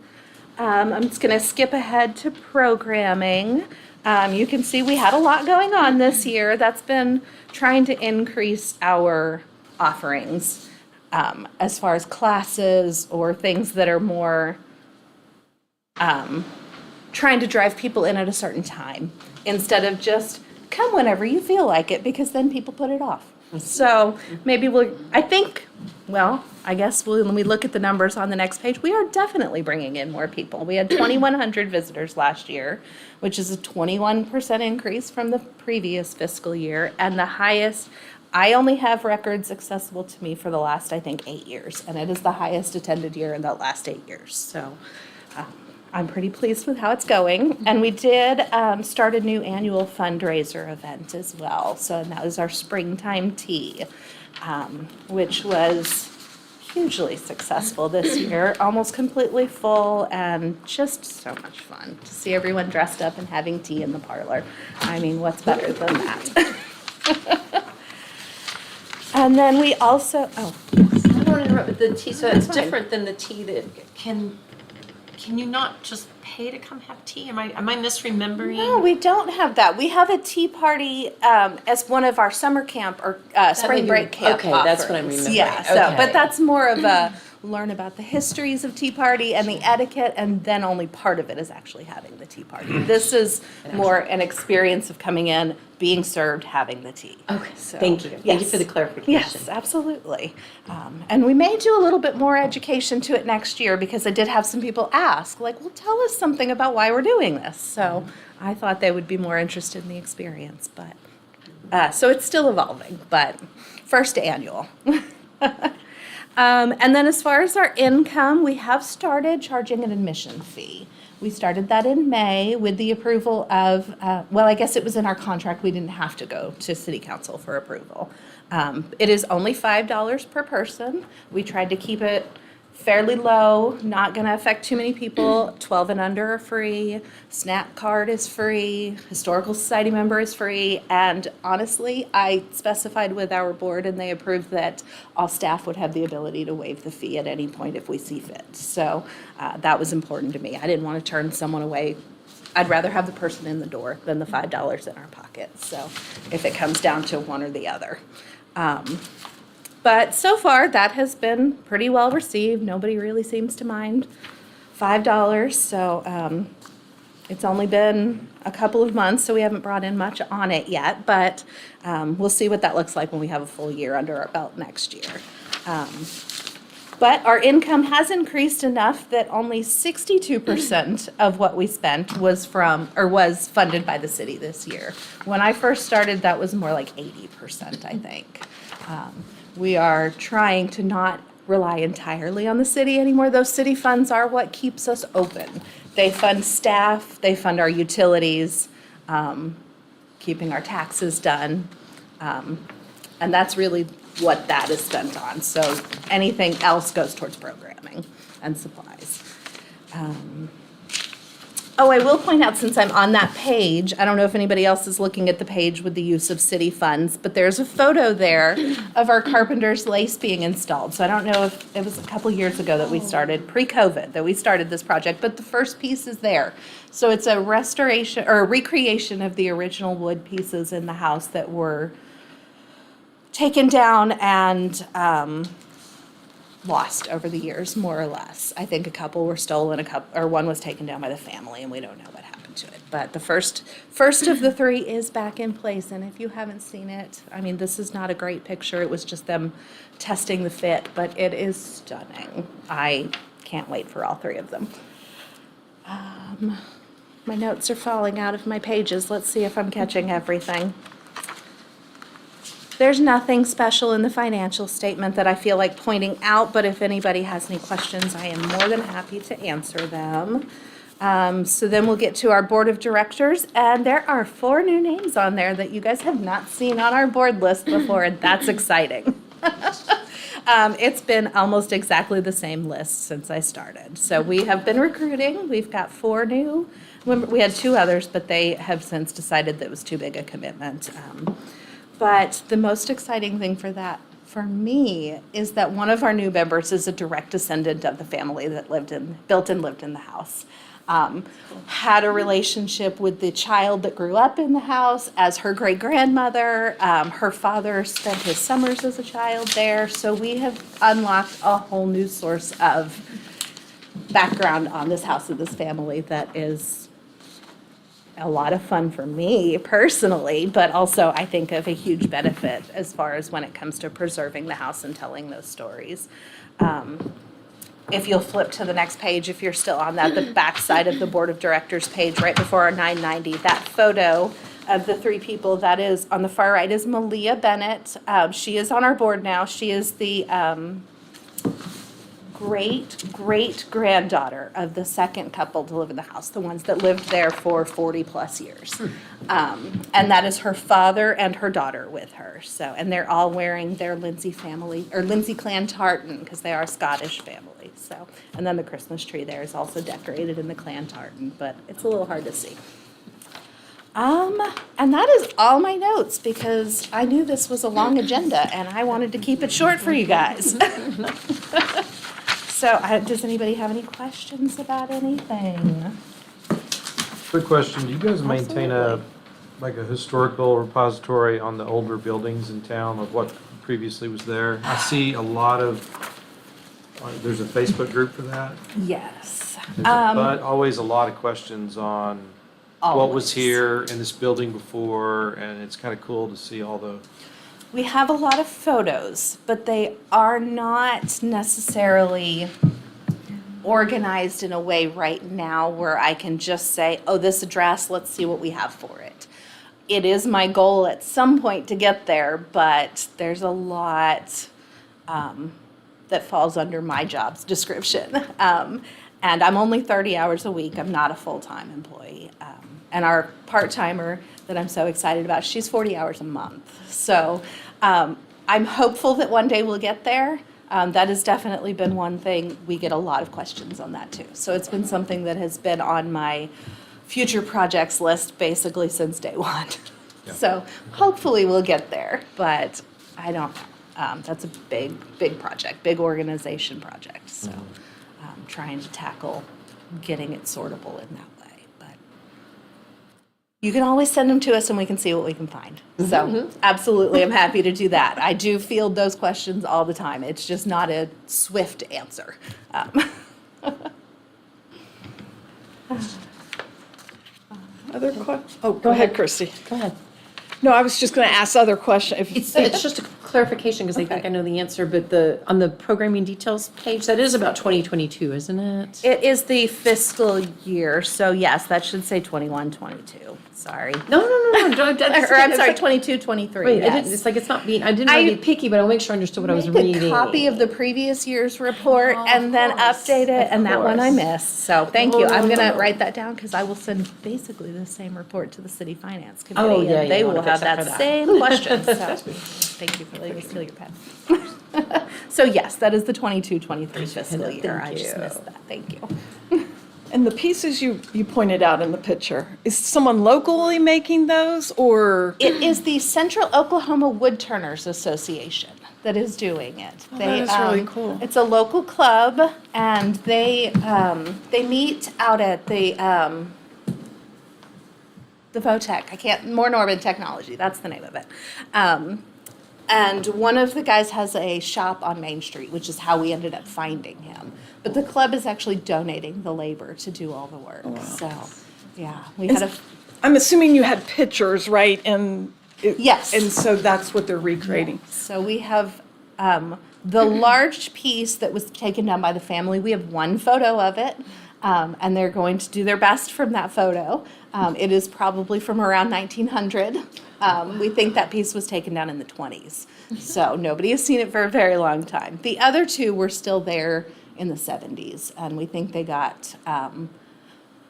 I'm just going to skip ahead to programming. You can see we had a lot going on this year. That's been trying to increase our offerings as far as classes or things that are more trying to drive people in at a certain time instead of just come whenever you feel like it, because then people put it off. So maybe I guess when we look at the numbers on the next page, we are definitely bringing in more people. We had 2,100 visitors last year, which is a 21% increase from the previous fiscal year, and the highest. I only have records accessible to me for the last, I think, 8 years, and it is the highest attended year in the last 8 years. So I'm pretty pleased with how it's going. And we did start a new annual fundraiser event as well. So that was our springtime tea, which was hugely successful this year, almost completely full, and just so much fun to see everyone dressed up and having tea in the parlor. I mean, what's better than that? And then we also, I don't want to interrupt, but the tea, so it's That's fine. different than the tea that, can you not just pay to come have tea? Am I misremembering? no, we don't have that. We have a tea party as one of our summer camp or spring break camp okay, that's what I'm offerings. remembering. Yeah, so, Okay. but that's more of a learn about the histories of tea party and the etiquette, and then only part of it is actually having the tea party. This is more an experience of coming in, being served, having the tea. Okay, So, thank you. Thank you yes. for the clarification. Yes, absolutely. And we may do a little bit more education to it next year, because I did have some people ask, like, well, tell us something about why we're doing this. So I thought they would be more interested in the experience, but, so it's still evolving, but first annual. And then as far as our income, we have started charging an admission fee. We started that in May with the approval of, I guess it was in our contract, we didn't have to go to city council for approval. It is only $5 per person. We tried to keep it fairly low, not gonna affect too many people. 12 and under are free, SNAP card is free, Historical Society member is free, and honestly, I specified with our board and they approved that all staff would have the ability to waive the fee at any point if we see fit. So that was important to me. I didn't want to turn someone away. I'd rather have the person in the door than the $5 in our pocket. So if it comes down to one or the other. But so far, that has been pretty well received. Nobody really seems to mind $5. So it's only been a couple of months, so we haven't brought in much on it yet. But we'll see what that looks like when we have a full year under our belt next year. But our income has increased enough that only 62% of what we spent was funded by the city this year. When I first started, that was more like 80%, I think. We are trying to not rely entirely on the city anymore. Those city funds are what keeps us open. They fund staff, they fund our utilities, keeping our taxes done. And that's really what that is spent on. So anything else goes towards programming and supplies. I will point out, since I'm on that page, I don't know if anybody else is looking at the page with the use of city funds, but there's a photo there of our carpenter's lace being installed. So I don't know if it was a couple years ago that we started, pre-COVID, that we started this project, but the first piece is there. So it's a restoration or a recreation of the original wood pieces in the house that were taken down and lost over the years, more or less. I think a couple were stolen, or one was taken down by the family, and we don't know what happened to it. But the first of the three is back in place, and if you haven't seen it, I mean, this is not a great picture. It was just them testing the fit, but it is stunning. I can't wait for all three of them. My notes are falling out of my pages. Let's see if I'm catching everything. There's nothing special in the financial statement that I feel like pointing out, but if anybody has any questions, I am more than happy to answer them. So then we'll get to our board of directors, and there are 4 new names on there that you guys have not seen on our board list before, and that's exciting. It's been almost exactly the same list since I started. So we have been recruiting. We've got 4 new. We had 2 others, but they have since decided that it was too big a commitment. But the most exciting thing for me is that one of our new members is a direct descendant of the family that built and lived in the house. Had a relationship with the child that grew up in the house as her great-grandmother. Her father spent his summers as a child there. So we have unlocked a whole new source of background on this house and this family that is a lot of fun for me personally, but also I think of a huge benefit as far as when it comes to preserving the house and telling those stories. If you'll flip to the next page, if you're still on that, the back side of the Board of Directors page, right before our 990, that photo of the 3 people that is on the far right is Malia Bennett. She is on our board now. She is the great-great-granddaughter of the second couple to live in the house, the ones that lived there for 40-plus years. And that is her father and her daughter with her. So, and they're all wearing their Lindsay clan tartan, because they are a Scottish family. So, and then the Christmas tree there is also decorated in the clan tartan, but it's a little hard to see. And that is all my notes, because I knew this was a long agenda, and I wanted to keep it short for you guys. So, does anybody have any questions about anything? Quick question, do you guys maintain a historical repository on the older buildings in town of what previously was there? I see a lot of, there's a Facebook group for that. Yes. But always a lot of questions on what was Always. here in this building before, and it's kind of cool to see all the, We have a lot of photos, but they are not necessarily organized in a way right now where I can just say, oh, this address, let's see what we have for it. It is my goal at some point to get there, but there's a lot that falls under my job's description. And I'm only 30 hours a week. I'm not a full-time employee. And our part-timer that I'm so excited about, she's 40 hours a month. So I'm hopeful that one day we'll get there. That has definitely been one thing. We get a lot of questions on that too. So it's been something that has been on my future projects list basically since day one. Yeah. So hopefully we'll get there, but I don't know. That's a big, big project, big organization project. So trying to tackle getting it sortable in that way. But you can always send them to us and we can see what we can find. So absolutely, I'm happy to do that. I do field those questions all the time. It's just not a swift answer. Other questions? Oh, go ahead, Christy. Go ahead. No, I was just going to ask other questions. It's just a clarification, because I think I know the answer, but on the programming details page, that is about 2022, isn't it? It is the fiscal year, so yes, that should say 21, 22. Sorry. No. Don't. Or I'm sorry, 22, 23. Wait, yes. it's like it's not being, I didn't want to be picky, but I'll make sure I understood what I was Make reading. a copy of the previous year's report and then update it, and that one I missed. So thank you. I'm going to write that down because I will send basically the same report to the city finance committee. Oh, yeah, and they you will wanna have fix that that for that. same question. So thank you for letting me steal your pen. So yes, that is the 22-23 fiscal year. I just missed that. Thank you. And the pieces you pointed out in the picture, is someone locally making those, or? It is the Central Oklahoma Woodturners Association that is doing it. that is really cool. It's a local club, and they meet out at the VOTEC. Moore Norman Technology, that's the name of it. And one of the guys has a shop on Main Street, which is how we ended up finding him. But the club is actually donating the labor to do all the work. So, yeah, we had a. I'm assuming you had pictures, right? And Yes. And so that's what they're recreating. So we have the large piece that was taken down by the family. We have one photo of it, and they're going to do their best from that photo. It is probably from around 1900. We think that piece was taken down in the 20s. So nobody has seen it for a very long time. The other two were still there in the 70s, and we think they got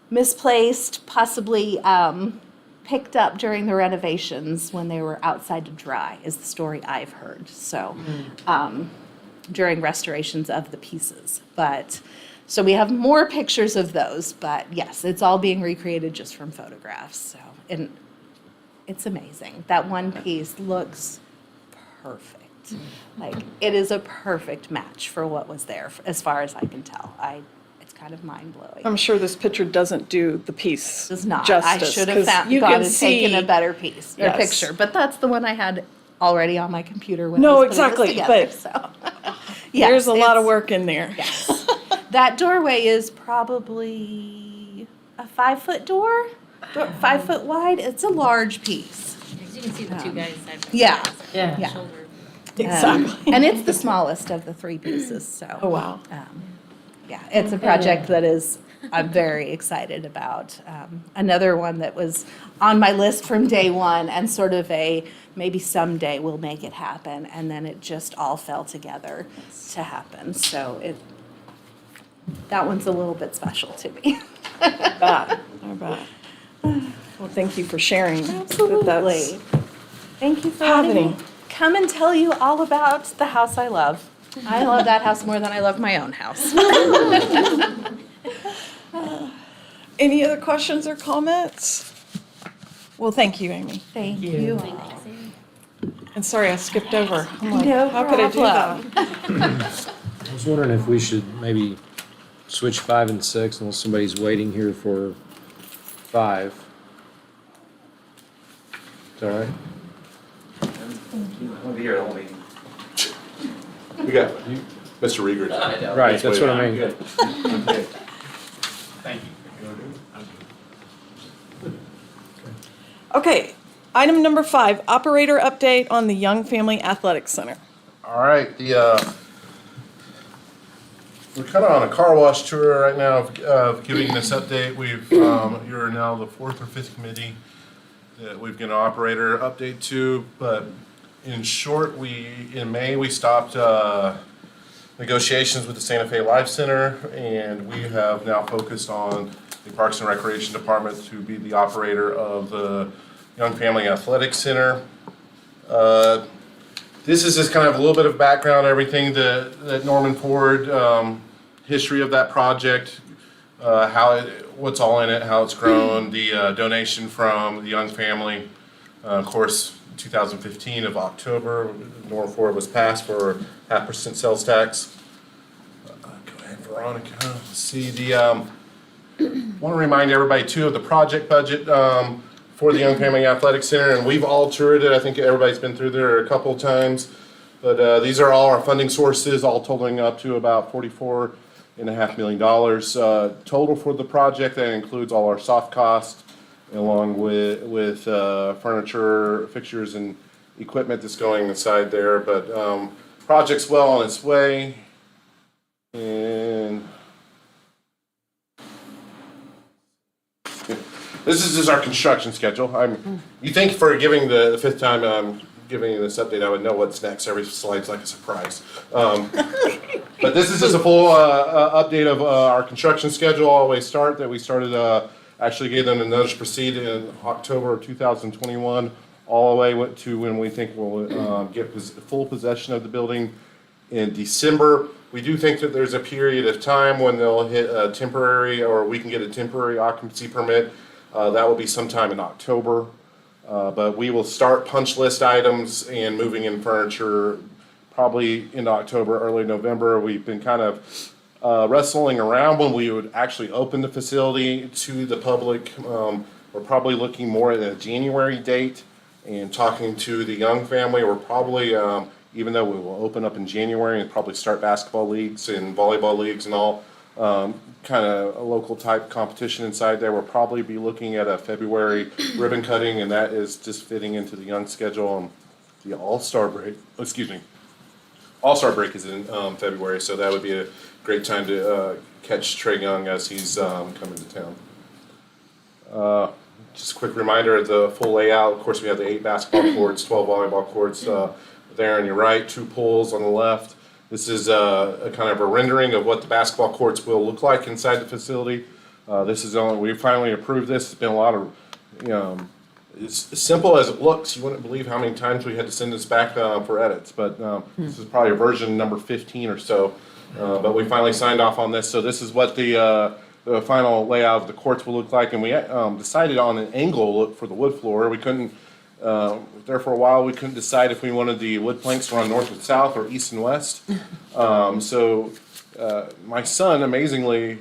misplaced, possibly picked up during the renovations when they were outside to dry, is the story I've heard. So during restorations of the pieces. But, so we have more pictures of those, but yes, it's all being recreated just from photographs, so, and it's amazing. That one piece looks perfect. Like, it is a perfect match for what was there, as far as I can tell. It's kind of mind-blowing. I'm sure this picture doesn't do the piece Does not. justice. I should have 'cause found, you gone can and taken a see- better piece, or Yes. picture, but that's the one I had already on my computer when I No, was putting this exactly, together, but so. Yes, There's a lot of it's- work in there. Yes. That doorway is probably a 5-foot door, 5 foot wide. It's a large piece. As you can see the two guys side by Yeah. side. Yeah. Yeah. Shoulder. Exactly. And it's the smallest of the 3 pieces, so. Oh, wow. Yeah, it's a project that I'm very excited about. Another one that was on my list from day one and sort of maybe someday we'll make it happen. And then it just all fell together to happen. So that one's a little bit special to me. I bet. Well, thank you for sharing. that Absolutely. that's Thank you for letting me happening. come and tell you all about the house I love. I love that house more than I love my own house. Any other questions or comments? Well, thank you, Amy. Thank you. And sorry I skipped over. I'm like, No how could I do problem. that? I was wondering if we should maybe switch 5 and 6 unless somebody's waiting here for 5. Is that all right? I'll be here the whole meeting. We got Mr. Rieger. Right, that's what I mean. Good. Thank you. Okay, item number 5, operator update on the Young Family Athletic Center. All right, we're kind of on a car wash tour right now of giving this update. You're now the 4th or 5th committee that we've given an operator update to, but in short, in May, we stopped negotiations with the Santa Fe Life Center, and we have now focused on the Parks and Recreation Department to be the operator of the Young Family Athletic Center. This is just kind of a little bit of background, everything that Norman Ford, history of that project, what's all in it, how it's grown, the donation from the Young Family. Of course, 2015 of October, Norman Ford was passed for 0.5% sales tax. Go ahead, Veronica. Let's see, want to remind everybody too of the project budget for the Young Family Athletic Center, and we've all toured it. I think everybody's been through there a couple times, but these are all our funding sources, all totaling up to about $44.5 million total for the project. That includes all our soft costs, along with furniture, fixtures, and equipment that's going inside there. But project's well on its way, and this is just our construction schedule. You think for giving the 5th time I'm giving you this update, I would know what's next. Every slide's like a surprise. But this is just a full update of our construction schedule, all the way that we started, actually gave them a notice to proceed in October of 2021, all the way to when we think we'll get full possession of the building in December. We do think that there's a period of time when they'll hit a temporary, or we can get a temporary occupancy permit. That will be sometime in October. But we will start punch list items and moving in furniture probably in October, early November. We've been kind of wrestling around when we would actually open the facility to the public. We're probably looking more at a January date, and talking to the Young Family. We're probably, even though we will open up in January and probably start basketball leagues and volleyball leagues and all, kind of a local type competition inside there, we'll probably be looking at a February ribbon cutting, and that is just fitting into the Young schedule. The All-Star break is in February, so that would be a great time to catch Trey Young as he's coming to town. Just a quick reminder of the full layout. Of course, we have the 8 basketball courts, 12 volleyball courts there on your right, 2 pools on the left. This is a kind of a rendering of what the basketball courts will look like inside the facility. We finally approved this. It's been a lot of it's as simple as it looks. You wouldn't believe how many times we had to send this back for edits, but this is probably version number 15 or so. But we finally signed off on this, so this is what the final layout of the courts will look like, and we decided on an angle look for the wood floor. We couldn't, there for a while, we couldn't decide if we wanted the wood planks to run north and south or east and west. So my son, amazingly,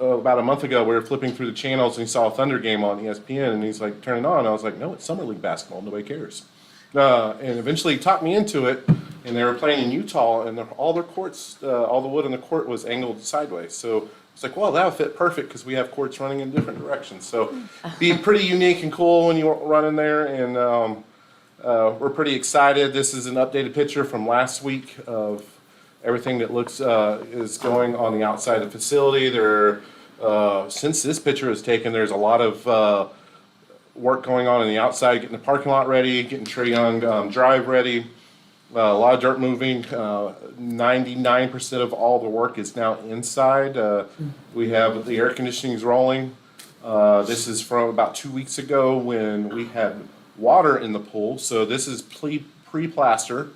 about a month ago, we were flipping through the channels and he saw a Thunder game on ESPN, and he's like, turn it on. I was like, no, it's Summer League basketball, nobody cares. And eventually he talked me into it, and they were playing in Utah, and all their courts, all the wood in the court was angled sideways. So it's like, well, that would fit perfect because we have courts running in different directions. So be pretty unique and cool when you run in there, and we're pretty excited. This is an updated picture from last week of everything that looks is going on the outside of the facility. Since this picture was taken, there's a lot of work going on the outside, getting the parking lot ready, getting Trae Young Drive ready. A lot of dirt moving. 99% of all the work is now inside. We have the air conditioning's rolling. This is from about 2 weeks ago when we had water in the pool. So this is pre-plaster.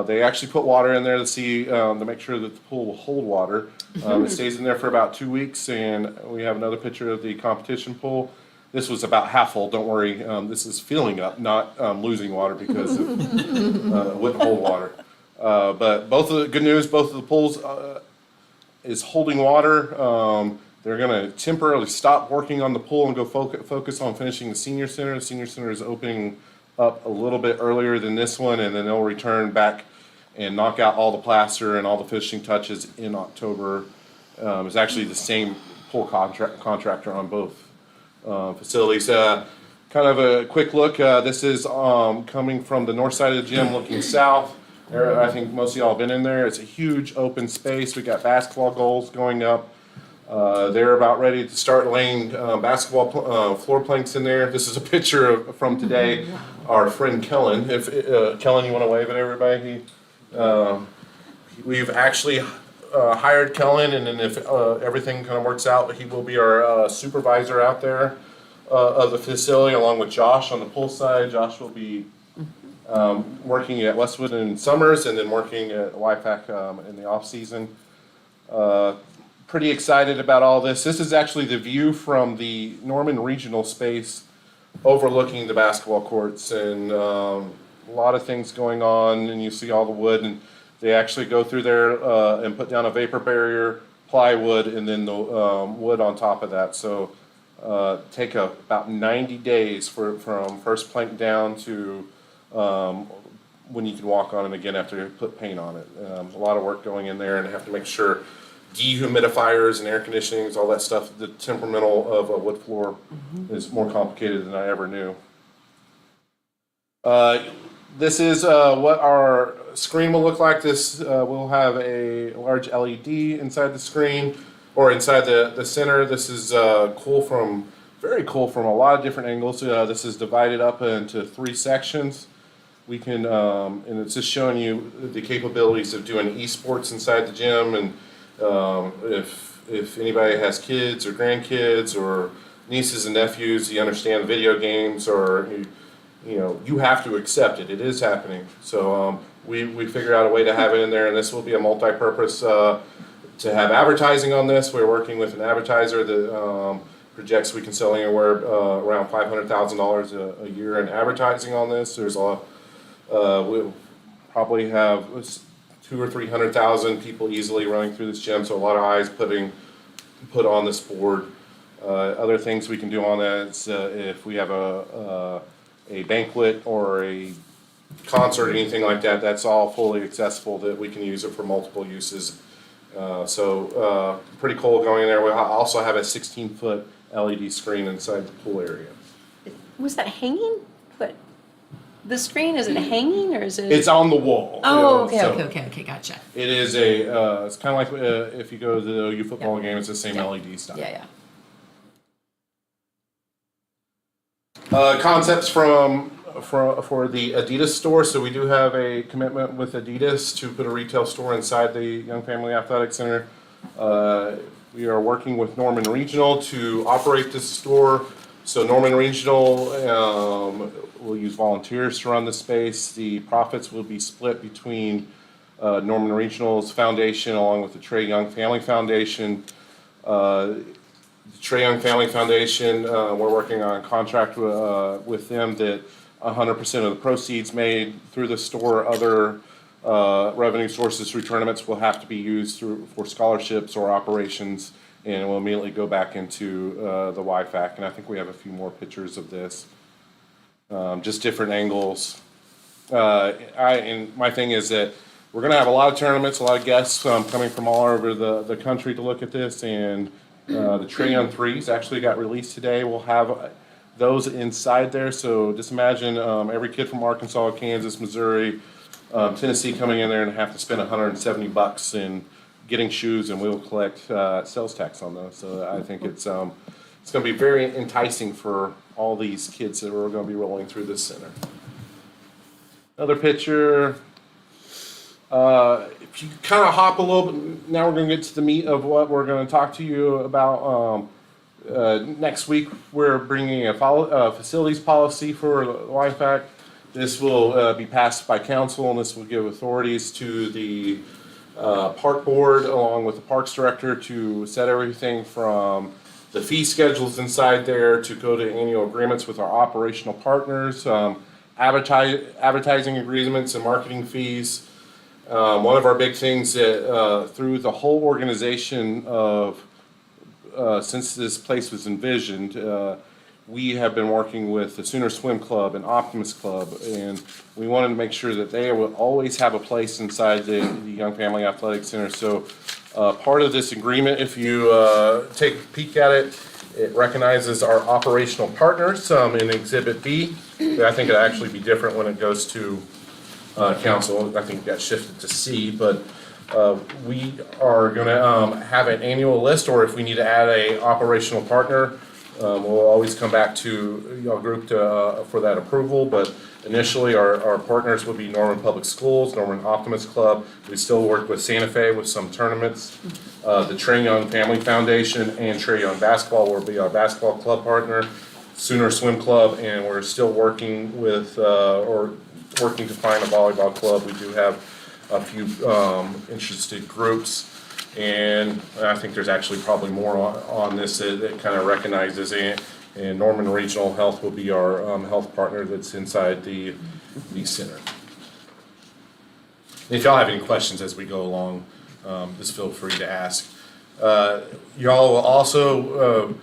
They actually put water in there to see to make sure that the pool will hold water. It stays in there for about 2 weeks, and we have another picture of the competition pool. This was about half full. Don't worry. This is filling up, not losing water because it wouldn't hold water. But good news, both of the pools is holding water. They're going to temporarily stop working on the pool and go focus on finishing the senior center. The senior center is opening up a little bit earlier than this one, and then they'll return back and knock out all the plaster and all the finishing touches in October. It's actually the same pool contractor on both facilities. Kind of a quick look. This is coming from the north side of the gym looking south. I think most of y'all have been in there. It's a huge open space. We got basketball goals going up. They're about ready to start laying basketball floor planks in there. This is a picture from today. Our friend Kellen. If Kellen, you want to wave at everybody? We've actually hired Kellen, and then if everything kind of works out, he will be our supervisor out there of the facility, along with Josh on the pool side. Josh will be working at Westwood in summers, and then working at YFAC in the off season. Pretty excited about all this. This is actually the view from the Norman Regional space overlooking the basketball courts, and a lot of things going on, and you see all the wood, and they actually go through there and put down a vapor barrier, plywood, and then the wood on top of that. So take about 90 days from first plank down to when you can walk on it again after you put paint on it. A lot of work going in there, and have to make sure dehumidifiers and air conditionings, all that stuff, the temperamental of a wood floor is more complicated than I ever knew. This is what our screen will look like. This will have a large LED inside the screen, or inside the center. This is very cool from a lot of different angles. This is divided up into 3 sections. We can, and it's just showing you the capabilities of doing esports inside the gym, and if anybody has kids or grandkids or nieces and nephews, you understand video games, or you have to accept it. It is happening. So we figured out a way to have it in there, and this will be a multi-purpose to have advertising on this. We're working with an advertiser that projects we can sell anywhere around $500,000 a year in advertising on this. There's we'll probably have 200,000 or 300,000 people easily running through this gym, so a lot of eyes put on this board. Other things we can do on that is if we have a banquet or a concert or anything like that, that's all fully accessible, that we can use it for multiple uses. So pretty cool going in there. We also have a 16-foot LED screen inside the pool area. Was that hanging? But the screen, is it hanging or is it? It's on the wall. Oh, so okay, gotcha. It is it's kind of like if you go to the OU football game, it's the same LED style. Yeah. Concepts for the Adidas store. So we do have a commitment with Adidas to put a retail store inside the Young Family Athletic Center. We are working with Norman Regional to operate this store. So Norman Regional will use volunteers to run the space. The profits will be split between Norman Regional's foundation along with the Trey Young Family Foundation. The Trey Young Family Foundation, we're working on a contract with them that 100% of the proceeds made through the store, other revenue sources through tournaments will have to be used for scholarships or operations, and it will immediately go back into the YFAC. And I think we have a few more pictures of this, just different angles. And my thing is that we're going to have a lot of tournaments, a lot of guests coming from all over the country to look at this, and the Trey Young Threes actually got released today. We'll have those inside there, so just imagine every kid from Arkansas, Kansas, Missouri, Tennessee coming in there and have to spend $170 in getting shoes, and we'll collect sales tax on those. So I think it's going to be very enticing for all these kids that are going to be rolling through this center. Another picture. If you kind of hop a little bit, now we're going to get to the meat of what we're going to talk to you about. Next week, we're bringing a facilities policy for YFAC. This will be passed by council, and this will give authorities to the park board along with the parks director to set everything from the fee schedules inside there to go to annual agreements with our operational partners, advertising agreements and marketing fees. One of our big things that through the whole organization of since this place was envisioned, we have been working with the Sooner Swim Club and Optimist Club, and we wanted to make sure that they will always have a place inside the Young Family Athletic Center. So part of this agreement, if you take a peek at it, it recognizes our operational partners in Exhibit B. I think it'll actually be different when it goes to council. I think it got shifted to C, but we are going to have an annual list, or if we need to add a operational partner, we'll always come back to your group for that approval. But initially, our partners will be Norman Public Schools, Norman Optimist Club. We still work with Santa Fe with some tournaments. The Trey Young Family Foundation and Trey Young Basketball will be our basketball club partner. Sooner Swim Club, and we're still working with working to find a volleyball club. We do have a few interested groups, and I think there's actually probably more on this that kind of recognizes it. And Norman Regional Health will be our health partner that's inside the center. If y'all have any questions as we go along, just feel free to ask. Y'all will also,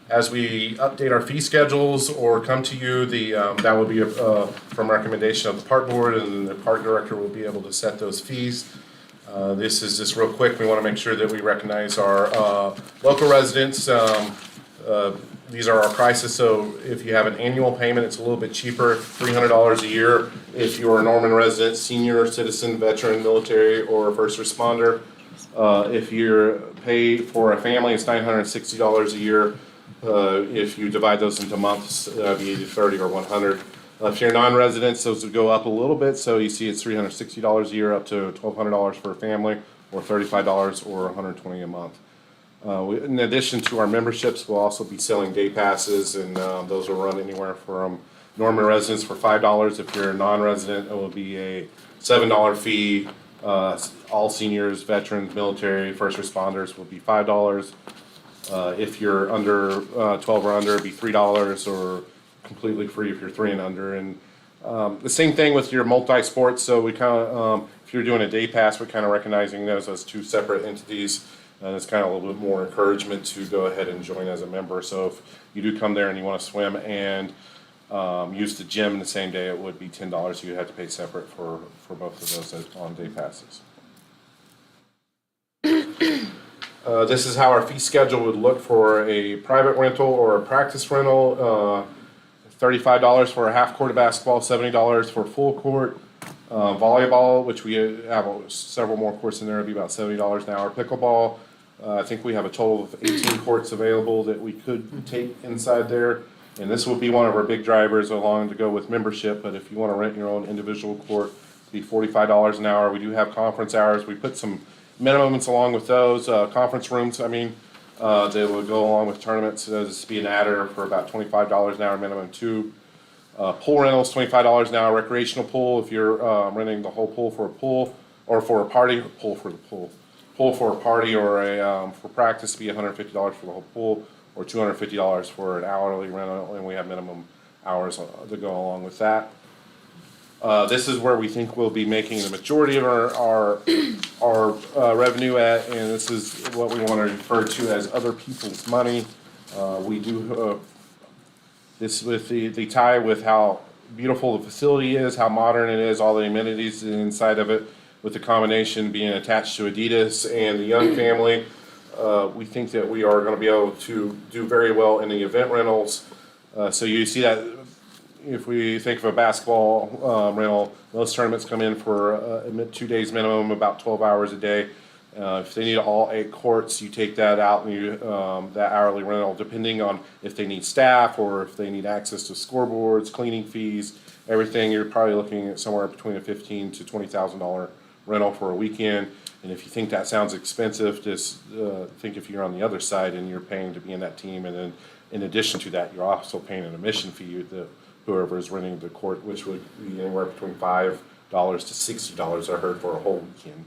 as we update our fee schedules or come to you, that will be from recommendation of the park board, and the park director will be able to set those fees. This is just real quick. We want to make sure that we recognize our local residents. These are our prices. So if you have an annual payment, it's a little bit cheaper, $300 a year. If you're a Norman resident, senior citizen, veteran, military, or first responder. If you're paid for a family, it's $960 a year. If you divide those into months, that'd be either 30 or 100. If you're non-residents, those would go up a little bit. So you see it's $360 a year up to $1,200 for a family, or $35 or $120 a month. In addition to our memberships, we'll also be selling day passes, and those will run anywhere from Norman residents for $5. If you're a non-resident, it will be a $7 fee. All seniors, veterans, military, first responders will be $5. If you're under 12 or under, it'd be $3, or completely free if you're 3 and under. And the same thing with your multi-sports. So we kind of, if you're doing a day pass, we're kind of recognizing those as two separate entities. And it's kind of a little bit more encouragement to go ahead and join as a member. So if you do come there and you want to swim and use the gym in the same day, it would be $10. You have to pay separate for both of those on day passes. This is how our fee schedule would look for a private rental or a practice rental. $35 for a half court of basketball, $70 for full court. Volleyball, which we have several more courts in there, would be about $70 an hour. Pickleball, I think we have a total of 18 courts available that we could take inside there. And this would be one of our big drivers along to go with membership. But if you want to rent your own individual court, it'd be $45 an hour. We do have conference hours. We put some minimums along with those. Conference rooms, I mean, that would go along with tournaments. This would be an adder for about $25 an hour minimum too. Pool rentals, $25 an hour, recreational pool, if you're renting the whole pool for a pool, or for a party, pool for the pool. Pool for a party or for practice, be $150 for the whole pool, or $250 for an hourly rental, and we have minimum hours to go along with that. This is where we think we'll be making the majority of our revenue at, and this is what we want to refer to as other people's money. We do this with the tie with how beautiful the facility is, how modern it is, all the amenities inside of it, with the combination being attached to Adidas and the Young family. We think that we are going to be able to do very well in the event rentals. So you see that if we think of a basketball rental, most tournaments come in for 2 days minimum, about 12 hours a day. If they need all 8 courts, you take that out and you that hourly rental, depending on if they need staff or if they need access to scoreboards, cleaning fees, everything. You're probably looking at somewhere between a $15,000 to $20,000 rental for a weekend. And if you think that sounds expensive, just think if you're on the other side and you're paying to be in that team, and then in addition to that, you're also paying an admission fee to whoever is renting the court, which would be anywhere between $5 to $60, I heard, for a whole weekend.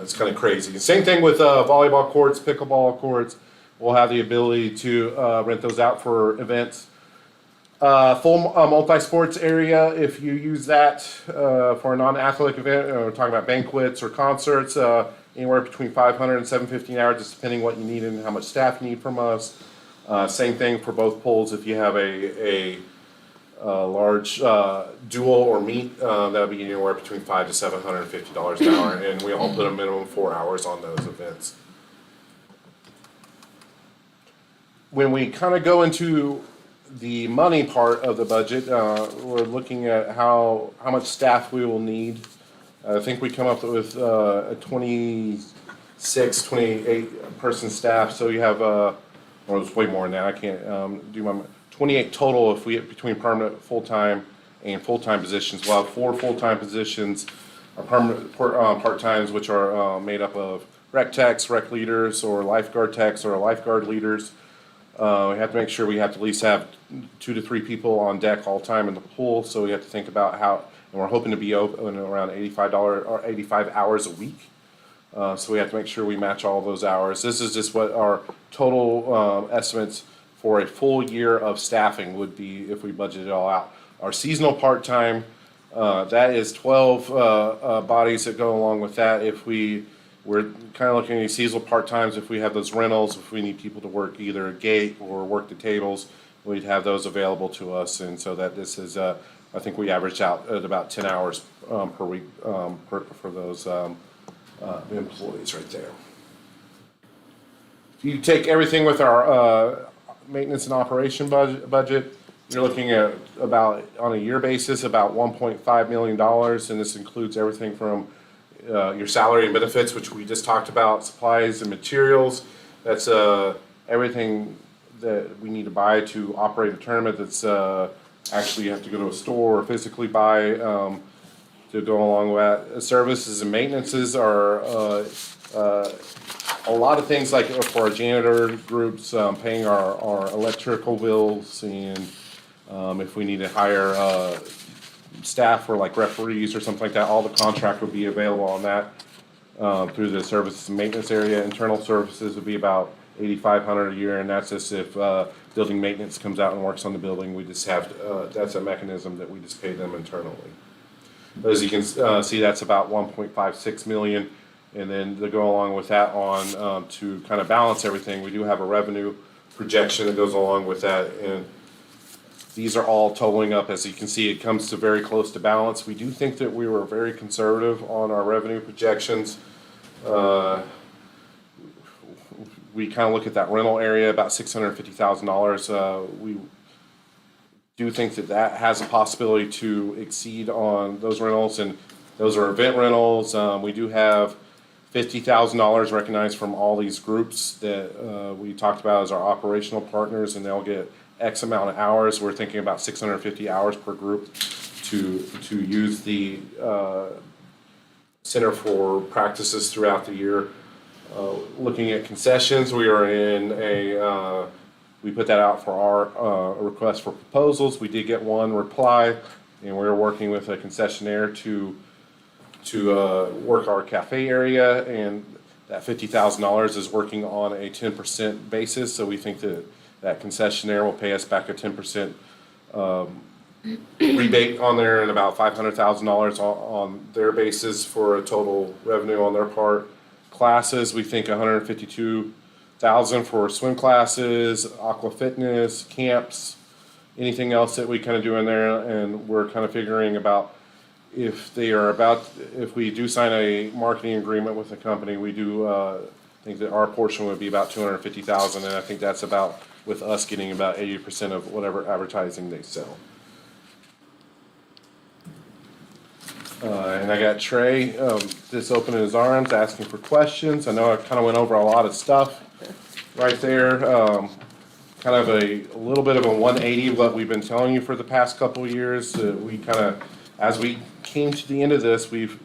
It's kind of crazy. Same thing with volleyball courts, pickleball courts. We'll have the ability to rent those out for events. Full multi-sports area, if you use that for a non-athletic event, we're talking about banquets or concerts, anywhere between 500 and 750 an hour, just depending what you need and how much staff you need from us. Same thing for both pools. If you have a large dual or meet, that'll be anywhere between $500 to $750 an hour, and we all put a minimum 4 hours on those events. When we kind of go into the money part of the budget, we're looking at how much staff we will need. I think we come up with a 26, 28 person staff, so you have, or it's way more than that, I can't do my, 28 total if we, between permanent, full-time, and full-time positions. We'll have 4 full-time positions, our permanent part-times, which are made up of rec techs, rec leaders, or lifeguard techs, or lifeguard leaders. We have to make sure we have to at least have 2 to 3 people on deck all the time in the pool, so we have to think about how, and we're hoping to be open around $85 or 85 hours a week. So we have to make sure we match all those hours. This is just what our total estimates for a full year of staffing would be if we budget it all out. Our seasonal part-time, that is 12 bodies that go along with that. If we're kind of looking at these seasonal part-times, if we have those rentals, if we need people to work either a gate or work the tables, we'd have those available to us. And so that this is, I think we average out at about 10 hours per week for those employees right there. If you take everything with our maintenance and operation budget, you're looking at about, on a year basis, about $1.5 million, and this includes everything from your salary and benefits, which we just talked about, supplies and materials. That's everything that we need to buy to operate a tournament. That's actually you have to go to a store or physically buy to go along with that. Services and maintenances are a lot of things, like for our janitor groups, paying our electrical bills, and if we need to hire staff for like referees or something like that, all the contract would be available on that through the services and maintenance area. Internal services would be about $8,500 a year, and that's just if building maintenance comes out and works on the building. We just have that's a mechanism that we just pay them internally. But as you can see, that's about 1.56 million. And then to go along with that on to kind of balance everything, we do have a revenue projection that goes along with that. And these are all totaling up. As you can see, it comes to very close to balance. We do think that we were very conservative on our revenue projections. We kind of look at that rental area, about $650,000. We do think that that has a possibility to exceed on those rentals, and those are event rentals. We do have $50,000 recognized from all these groups that we talked about as our operational partners, and they'll get X amount of hours. We're thinking about 650 hours per group to use the center for practices throughout the year. Looking at concessions, we are in we put that out for our request for proposals. We did get one reply, and we're working with a concessionaire to work our cafe area, and that $50,000 is working on a 10% basis, so we think that concessionaire will pay us back a 10% rebate on there and about $500,000 on their basis for a total revenue on their part. Classes, we think $152,000 for swim classes, aqua fitness, camps, anything else that we kind of do in there, and we're kind of figuring about if we do sign a marketing agreement with the company, we do think that our portion would be about $250,000, and I think that's about with us getting about 80% of whatever advertising they sell. And I got Trey, just opening his arms, asking for questions. I know I kind of went over a lot of stuff right there. Kind of a little bit of a 180 of what we've been telling you for the past couple of years. We kind of, as we came to the end of this, we've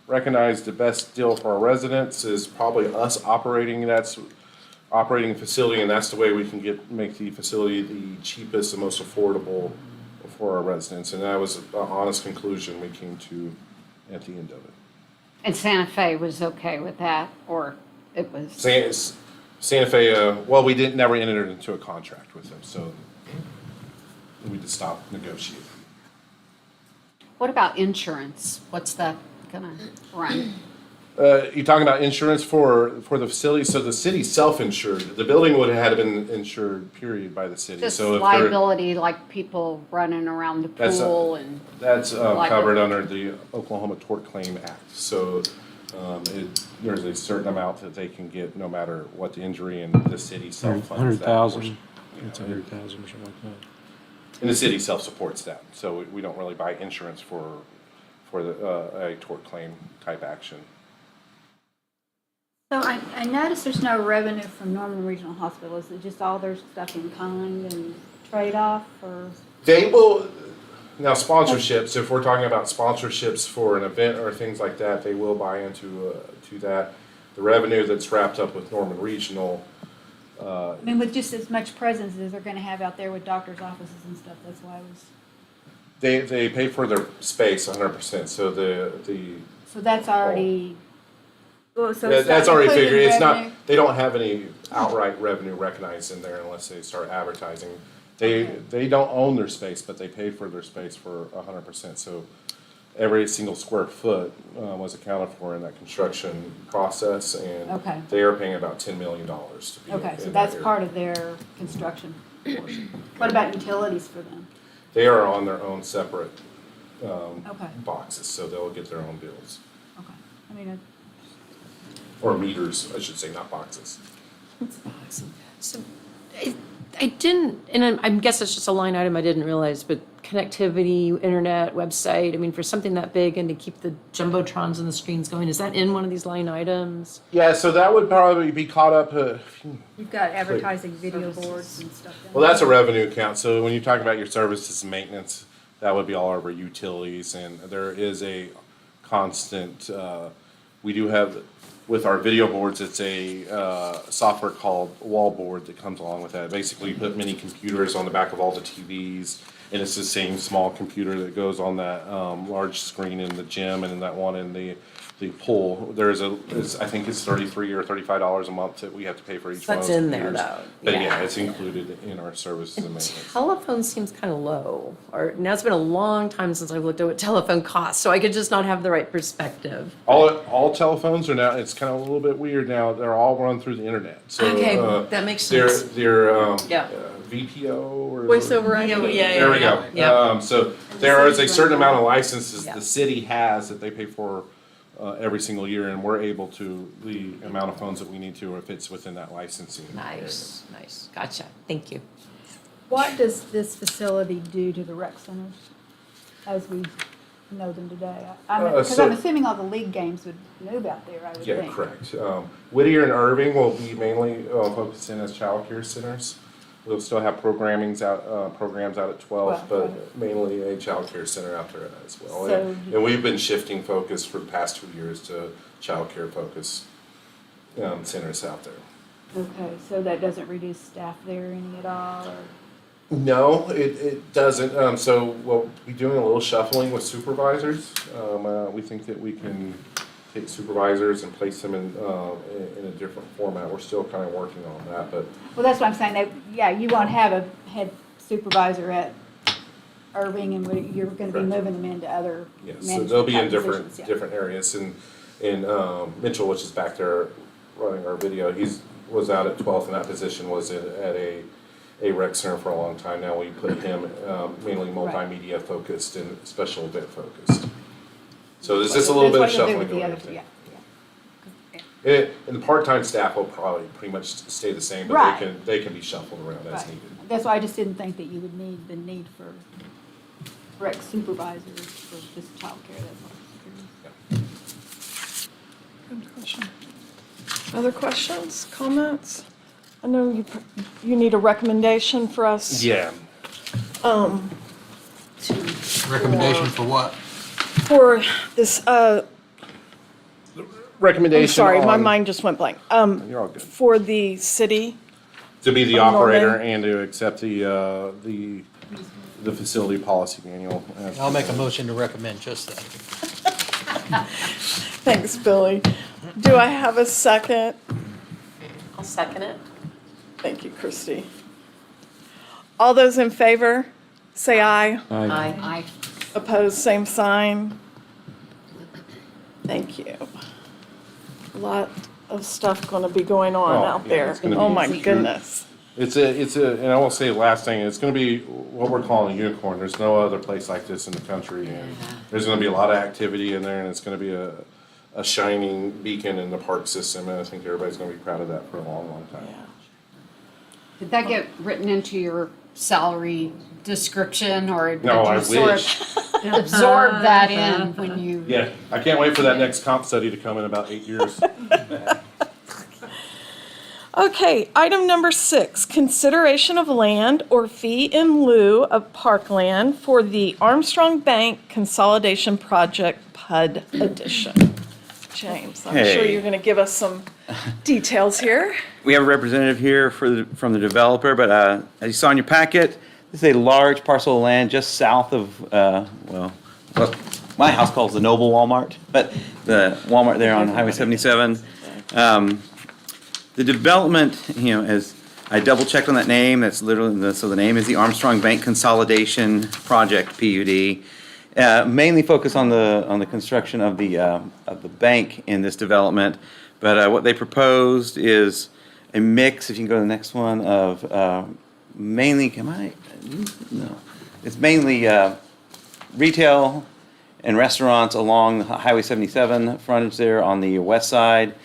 recognized the best deal for our residents is probably us operating a facility, and that's the way we can make the facility the cheapest and most affordable for our residents, and that was an honest conclusion we came to at the end of it. And Santa Fe was okay with that, or it was? Santa Fe, well, we never entered into a contract with them, so we just stopped negotiating. What about insurance? What's that gonna run? You're talking about insurance for the facility, so the city self-insured, the building would have had been insured, period, by the city. Just So if liability, like people running around the That's a- pool and, That's Like covered it. under the Oklahoma Tort Claim Act. So there's a certain amount that they can get no matter what the injury, and the city self-funds that. 100,000. It's 100,000 or something like that. And the city self-supports that, so we don't really buy insurance for a tort claim type action. So I noticed there's no revenue from Norman Regional Hospital. Is it just all their stuff in kind and trade-off, or? They will, now sponsorships, if we're talking about sponsorships for an event or things like that, they will buy into to that. The revenue that's wrapped up with Norman Regional, I mean, with just as much presence as they're gonna have out there with doctors' offices and stuff, that's why I was, they pay for their space 100%, so so that's already, well, so Yeah, it's that's not already included figured. It's revenue? not. They don't have any outright revenue recognized in there unless they start advertising. They don't own their space, but they pay for their space for 100%. So every single square foot was accounted for in that construction process, and Okay. they are paying about $10 million to be. Okay, so in that's that area. part of their construction portion. What about utilities for them? They are on their own separate Okay, boxes, so they'll get their own bills okay. I mean, or meters, I should say, not boxes. So I didn't, and I guess it's just a line item I didn't realize, but connectivity, internet, website, I mean, for something that big and to keep the jumbotrons and the screens going, is that in one of these line items? Yeah, so that would probably be caught up. you've got advertising video boards and stuff. down Well, that's a there. revenue account, so when you talk about your services and maintenance, that would be all over utilities, and there is a constant, we do have, with our video boards, it's a software called Wallboard that comes along with that. Basically, you put mini computers on the back of all the TVs, and it's the same small computer that goes on that large screen in the gym and in that one in the pool. I think it's $33 or $35 a month that we have to pay for each one of That's those in there, computers. though. But Yeah. yeah, it's included in our services and maintenance. Telephone seems kind of low, or now it's been a long time since I've looked at what telephone costs, so I could just not have the right perspective. All telephones are now, it's kind of a little bit weird now, they're all run through the internet, so. Okay, that makes They're, sense. they're, Yeah. VPO or. Voice over IP. There we go. Yeah. So there is a certain amount of licenses Yeah. the city has that they pay for every single year, and we're able to, the amount of phones that we need to, if it's within that licensing. Nice, gotcha, thank you. What does this facility do to the rec centers as we know them today? Because so- I'm assuming all the league games would move out there, I would Yeah, think. correct. Whittier and Irving will be mainly focused in as childcare centers. We'll still have programs out at 12, but mainly a childcare center out there as well. So- And we've been shifting focus for the past 2 years to childcare focus. centers out there. Okay, so that doesn't reduce staff there any at all, or? No, it doesn't. So we'll be doing a little shuffling with supervisors. We think that we can take supervisors and place them in a different format. We're still kind of working on that, but Well, that's what I'm saying, that, yeah, you won't have a head supervisor at Irving, and you're gonna be Correct. moving them into other yeah, so management they'll be in type different positions, yeah. different areas. And Mitchell, which is back there running our video, was out at 12th in that position, was at a rec center for a long time. Now we put him mainly multimedia focused and special event focused. So there's just a little bit of That's what you'll shuffling do with the going other two, on. yeah. And the part-time staff will probably pretty much stay the same, but Right. they can be shuffled around as Right. needed. That's why I just didn't think that you would need the need for rec supervisors for just childcare, that's all. Good question. Other questions, comments? I know you need a recommendation for us. Yeah. Recommendation for what? For this, Recommendation. I'm sorry, my on- mind just went blank. You're all good. For the city, To be the Of Norman. operator and to accept the facility policy manual. I'll make a motion to recommend just that. thanks, Billy. Do I have a second? I'll second it. Thank you, Christy. All those in favor, say aye. I, Opposed, same sign. Thank you. A lot of stuff going to be going on Oh, out yeah, there. it's gonna Oh, be my huge. goodness. It's and I will say the last thing, it's gonna be what we're calling a unicorn. There's no other place like this in the country, and there's gonna be a lot of activity in there, and it's gonna be a shining beacon in the park system, and I think everybody's gonna be proud of that for a long, long time. did that get written into your salary description, or did No, I you sort wish. of absorb that in when you? Yeah, I can't wait for that next comp study to come in about 8 years. Okay, item number 6, consideration of land or fee in lieu of parkland for the Armstrong Bank Consolidation Project PUD Edition. James, I'm sure Hey. you're going to give us some details here. We have a representative here from the developer, but as you saw in your packet, this is a large parcel of land just south of, what my house calls the Noble Walmart, but the Walmart there on Highway 77. The development, as I double checked on that name, that's literally, so the name is the Armstrong Bank Consolidation Project, PUD. Mainly focused on the construction of the bank in this development, but what they proposed is a mix. If you can go to the next one of mainly, no, it's mainly retail and restaurants along Highway 77 frontage there on the west side.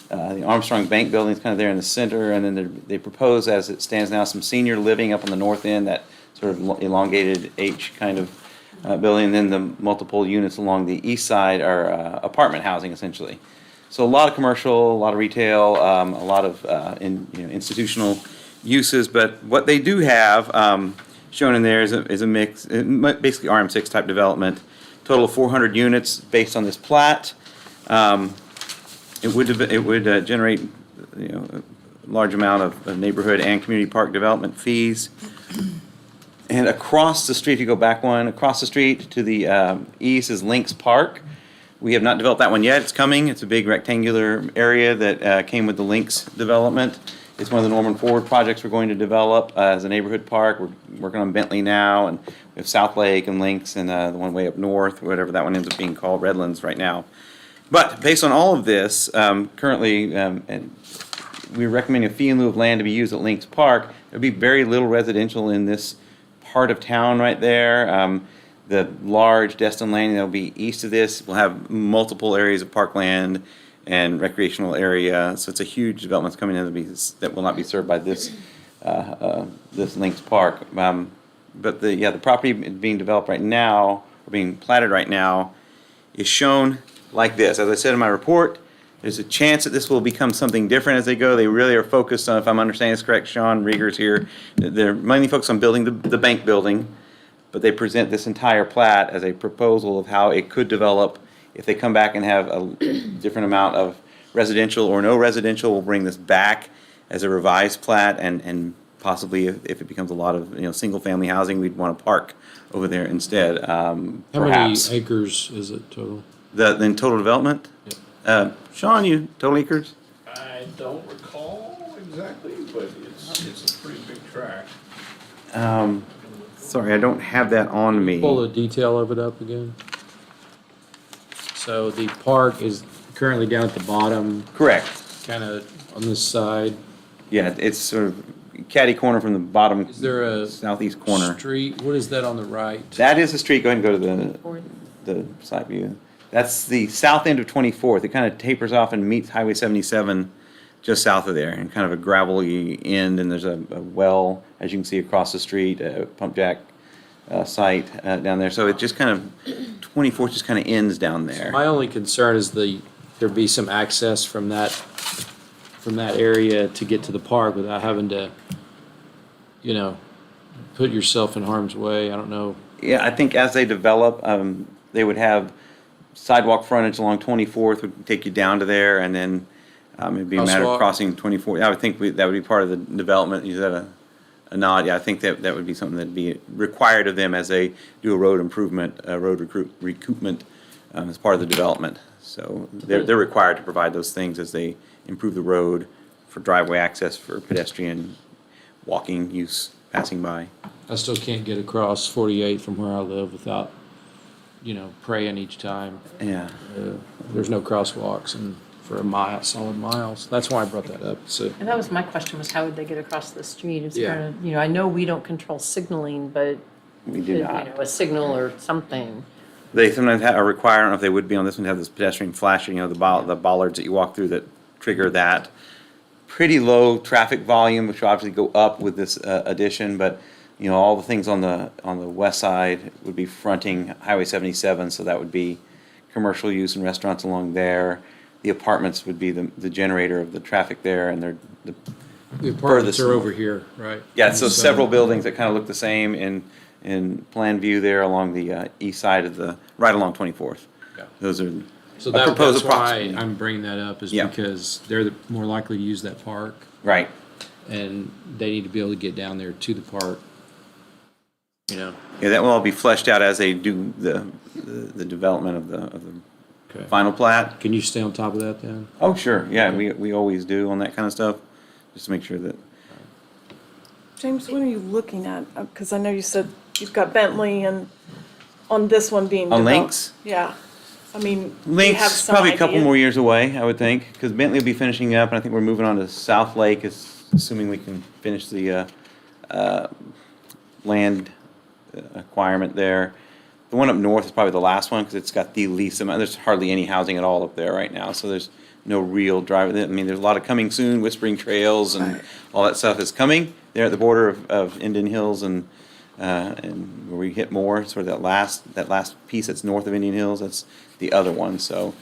The Armstrong Bank building is kind of there in the center, and then they propose, as it stands now, some senior living up on the north end, that sort of elongated H kind of building, and then the multiple units along the east side are apartment housing, essentially. So a lot of commercial, a lot of retail, a lot of institutional uses, but what they do have shown in there is a mix, basically RM6 type development, total of 400 units based on this plat. It would generate a large amount of neighborhood and community park development fees. And across the street, if you go back one, across the street to the east is Lynx Park. We have not developed that one yet. It's coming. It's a big rectangular area that came with the Lynx development. It's one of the Norman Forward projects we're going to develop as a neighborhood park. We're working on Bentley now, and we have South Lake and Lynx, and the one way up north, whatever that one ends up being called, Redlands right now. But based on all of this, currently, and we recommend a fee in lieu of land to be used at Lynx Park. There'll be very little residential in this part of town right there. The large Destin Landing that'll be east of this will have multiple areas of parkland and recreational area. So it's a huge development that's coming in that will not be served by this this Lynx Park. But the property being developed right now, or being platted right now, is shown like this. As I said in my report, there's a chance that this will become something different as they go. They really are focused on, if I'm understanding this correct, Sean Rieger's here, they're mainly focused on building the bank building, but they present this entire plat as a proposal of how it could develop if they come back and have a different amount of residential or no residential, we'll bring this back as a revised plat, and possibly if it becomes a lot of, single-family housing, we'd want to park over there instead, How many perhaps. acres is it total? In total development? Sean, you, total acres? I don't recall exactly, but it's a pretty big tract. Sorry, I don't have that on me. Pull the detail of it up again. So the park is currently down at the bottom, Correct. kind of on this side. Yeah, it's sort of catty corner from the bottom Is there a southeast corner. street? What is that on the right? That is the street. Go ahead and go to the side view. That's the south end of 24th. It kind of tapers off and meets Highway 77 just south of there, and kind of a gravelly end, and there's a well, as you can see across the street, a pump jack site down there. So it just kind of, 24th just kind of ends down there. My only concern is there be some access from that area to get to the park without having to, put yourself in harm's way. I don't know. Yeah, I think as they develop, they would have sidewalk frontage along 24th, would take you down to there, and then it'd be a matter Crosswalk. of crossing 24th. I would think that would be part of the development. Is that a nod? Yeah, I think that would be something that'd be required of them as they do a road improvement, recoupment as part of the development. So they're required to provide those things as they improve the road for driveway access, for pedestrian walking use, passing by. I still can't get across 48 from where I live without, praying each time. Yeah. There's no crosswalks and for a mile, solid miles. That's why I brought that up. So And that was my question, was how would they get across the street? It's Yeah. kind of, I know we don't control signaling, but, We do not. a signal or something. They sometimes have a requirement, I don't know if they would be on this one, to have this pedestrian flashing, the bollards that you walk through that trigger that. Pretty low traffic volume, which will obviously go up with this addition, but, all the things on the west side would be fronting Highway 77, so that would be commercial use and restaurants along there. The apartments would be the generator of the traffic there, and they're the the apartments furthest are north. over here, right? Yeah, so And several buildings that kind of look the same in plan view there along the east side of right along 24th. Yeah. Those are So a proposed that's why approximate. I'm bringing that up is Yeah. because they're more likely to use that park, Right. and they need to be able to get down there to the park. Yeah, that will all be fleshed out as they do the development of the Okay. final plat. Can you stay on top of that then? Oh, sure, yeah, we always do on that kind of stuff, just to make sure that, James, what are you looking at? Because I know you said you've got Bentley and on this one being On developed. Links? Yeah. I mean, do you have Link's some probably a couple idea? more years away, I would think, because Bentley will be finishing up, and I think we're moving on to South Lake, assuming we can finish the land acquirement there. The one up north is probably the last one, because it's got the least amount, there's hardly any housing at all up there right now, so there's no real drive. I mean, there's a lot of coming soon, Whispering Trails and all that stuff is coming. There at the border of Indian Hills and where we hit more, sort of that last piece that's north of Indian Hills, that's the other one, so.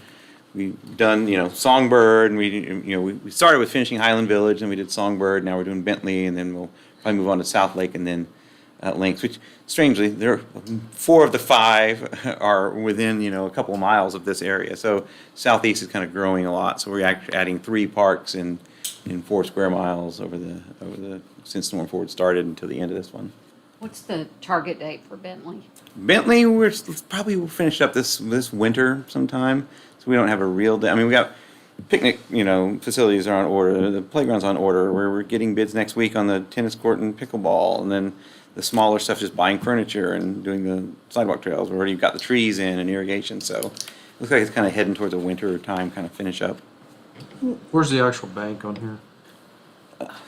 We've done, Songbird, and we started with finishing Highland Village, and we did Songbird, now we're doing Bentley, and then we'll probably move on to South Lake and then Links, which strangely, 4 of the 5 are within, a couple of miles of this area. So Southeast is kind of growing a lot, so we're actually adding 3 parks in 4 square miles since Norton Ford started until the end of this one. What's the target date for Bentley? Bentley, we'll finish up this winter sometime, so we don't have a real day. I mean, we got picnic, facilities are on order, the playground's on order, we're getting bids next week on the tennis court and pickleball, and then the smaller stuff, just buying furniture and doing the sidewalk trails. We already got the trees in and irrigation, so it looks like it's kind of heading towards a winter time kind of finish up. Where's the actual bank on here?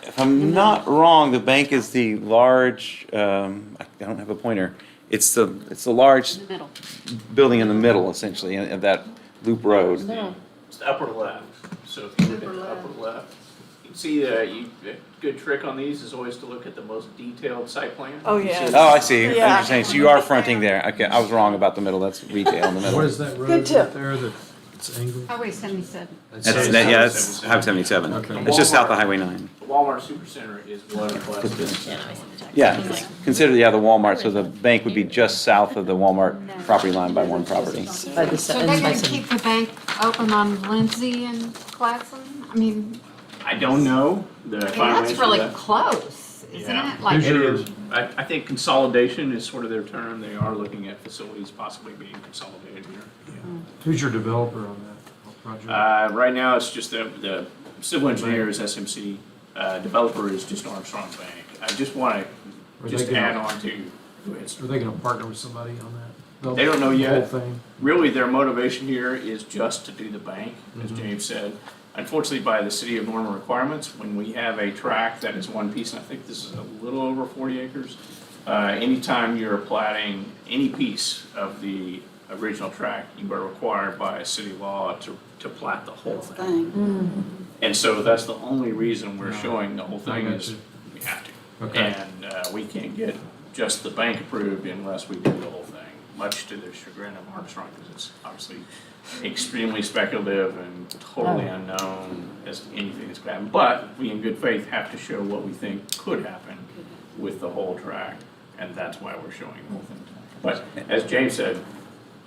If I'm not wrong, the bank is the large, I don't have a pointer. It's the large In the middle. building in the middle, essentially, of that loop road. No. It's the upper left. So if you look at the upper left, you can see a good trick on these is always to look at the most detailed site plan. Oh, You yeah. see Oh, I see. Yeah. You're saying, so you are fronting there. Okay, I was wrong about the middle. That's retail in the middle. What is that road Good tip. right there that? It's Angle? Highway 77. That's, yeah, that's Highway 77. Okay. It's just south of Highway 9. The Walmart Supercenter is what West Yeah, I see the text. Yeah, consider, the Walmart, so the bank would be just south of the Walmart property line by one property. By the, So and they're by gonna some- keep the bank open on Lindsay and Classen? I mean, I don't know the final that's answer to really that. close, isn't Yeah. it? Like, It is. I think consolidation is sort of their term. They are looking at facilities possibly being consolidated here. Who's your developer on that project? Right now, it's just the civil engineer is SMC, developer is just Armstrong Bank. I just want Are to just they gonna- add on to, go ahead, sir. Are they gonna partner with somebody on that? They don't know The yet. whole thing? Really, their motivation here is just to do the bank, as Mhm. James said. Unfortunately, by the city of Norman requirements, when we have a tract that is one piece, and I think this is a little over 40 acres, anytime you're platting any piece of the original tract, you are required by city law to plat the whole thing. And so that's the only reason we're showing the whole thing I is got you. we have to. Okay. And we can't get just the bank approved unless we do the whole thing, much to the chagrin of Armstrong, because it's obviously extremely speculative and totally unknown as to anything that's going to happen. But we, in good faith, have to show what we think could happen with the whole tract, and that's why we're showing the whole thing. But as James said,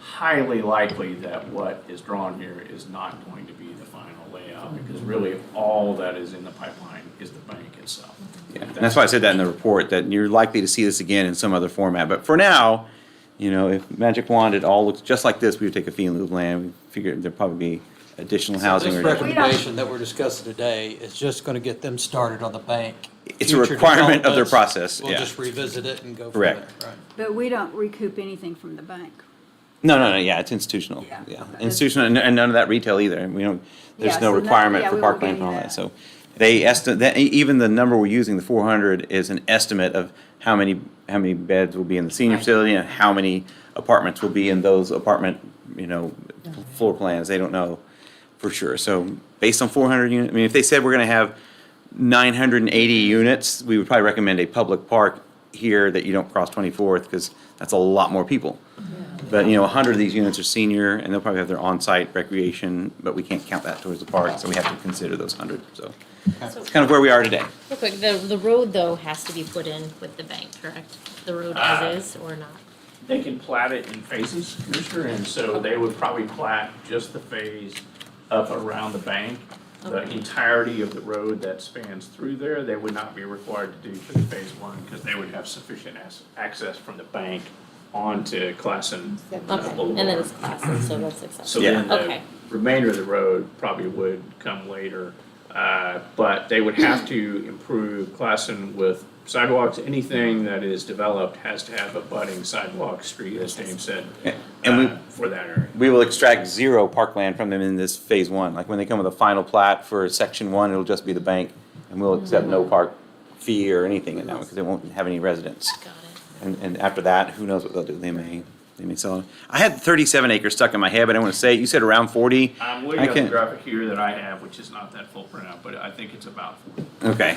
highly likely that what is drawn here is not going to be the final layout, because really all that is in the pipeline is the bank itself. Yeah, and that's why I said that in the report, that you're likely to see this again in some other format. But for now, you know, if magic wand, it all looks just like this, we would take a fee in lieu of land. We figured there'd probably be additional housing. This or recommendation that we're discussing today is just gonna get them started on the bank. It's a Future requirement of their developments, process, We'll yeah. just revisit it and go from there, Correct. right? But we don't recoup anything from the bank. No, yeah, it's institutional. Yeah, Yeah, okay. institutional, and none of that retail either. We don't, there's Yeah, no so requirement yeah, for we won't parkland get and all any that. of So they estimate, even the number we're using, the 400, is an estimate of how many beds will be in the senior facility and how many apartments will be in those apartment, floor plans. They don't know for sure. So based on 400 units, I mean, if they said we're gonna have 980 units, we would probably recommend a public park here that you don't cross 24th, because that's a lot more people. But, 100 of these units are senior, and they'll probably have their on-site recreation, but we can't count that towards the park, so we have to consider those 100, so. It's kind of where we are today. Real quick, the road though has to be put in with the bank, correct? The road as is or not? They can plat it in phases, Commissioner, and so they would probably plat just the phase up around the bank. The entirety of the road that spans through there, they would not be required to do for the phase one, because they would have sufficient access from the bank onto Classen Okay, Boulevard. and then it's classes, so that's So acceptable. then the Okay. remainder of the road probably would come later. But they would have to improve Classen with sidewalks. Anything that is developed has to have a budding sidewalk street, as James said, And we, for that area. we will extract 0 parkland from them in this phase 1. Like when they come with a final plat for section 1, it'll just be the bank, and we'll accept no park fee or anything in that one, because they won't have any residents. Got it. And after that, who knows what they'll do? They may sell it. I had 37 acres stuck in my head, but I want to say, you said around 40? I'm looking I at the can't- graphic here that I have, which is not that full printout, but I think it's about 40, Okay.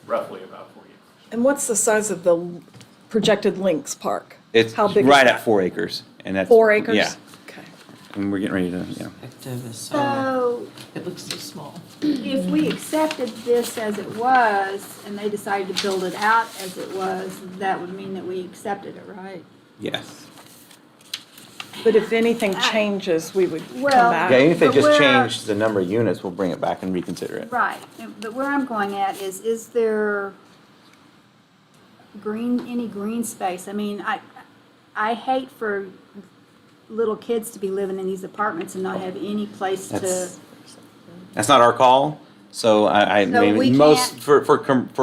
roughly about 40. And what's the size of the projected Lynx Park? It's How big is right that? at 4 acres, and that's. 4 acres? Yeah, Okay. and we're getting ready to, So It looks so small. if we accepted this as it was and they decided to build it out as it was, that would mean that we accepted it, right? yes. But if anything changes, we would come Well- back. Yeah, even if they But just where- change the number of units, we'll bring it back and reconsider it. Right, but where I'm going at is there any green space? I mean, I hate for little kids to be living in these apartments and not have any place to, That's- That's not our call, so I So we mean, most, can't-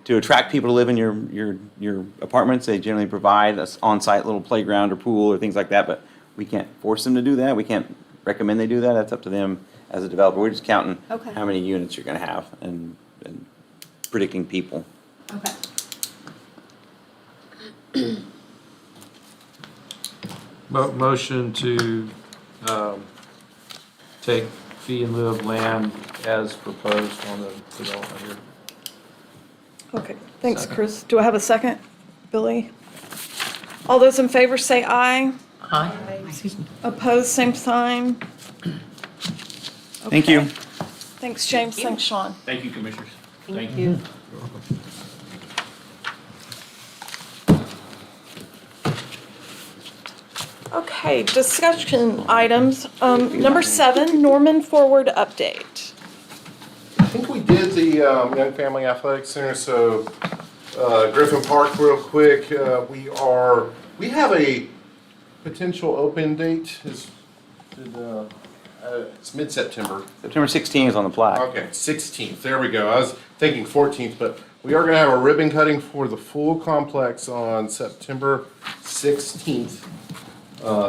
to attract people to live in your apartments, they generally provide an on-site little playground or pool or things like that, but we can't force them to do that, we can't recommend they do that, that's up to them as a developer. We're just counting Okay. how many units you're gonna have and predicting people. okay. Motion to take fee in lieu of land as proposed on the development here. Okay, thanks, Chris. Do I have a second? Billy? All those in favor say aye. Aye. Excuse me. Opposed, same sign. Thank you. Okay. Thanks, James. Thanks, Sean. Thank you, commissioners. Thank you. Okay, discussion items. Number 7, Norman Forward update. I think we did the Young Family Athletic Center, so Griffin Park real quick. We have a potential open date. It's mid-September. September 16th is on the plaque. Okay, 16th, there we go. I was thinking 14th, but we are gonna have a ribbon cutting for the full complex on September 16th.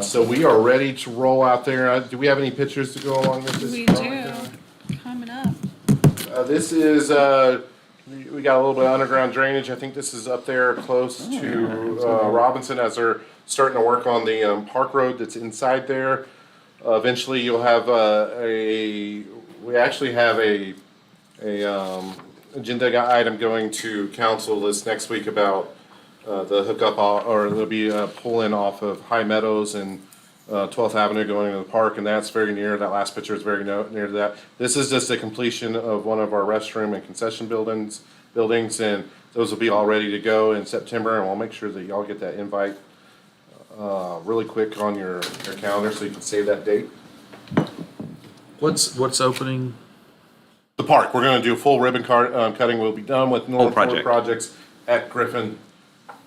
So we are ready to roll out there. Do we have any pictures to go along with this? We do, coming up. This is, we got a little bit of underground drainage. I think this is up there close to Robinson as they're starting to work on the park road that's inside there. Eventually you'll have we actually have a agenda item going to council this next week about the hookup, or there'll be a pull-in off of High Meadows and 12th Avenue going into the park, and that's very near. That last picture is very near to that. This is just a completion of one of our restroom and concession buildings, and those will be all ready to go in September, and we'll make sure that y'all get that invite really quick on your calendar so you can save that date. What's opening? The park, we're gonna do a full ribbon cutting. We'll be done with North Forward project. projects at Griffin.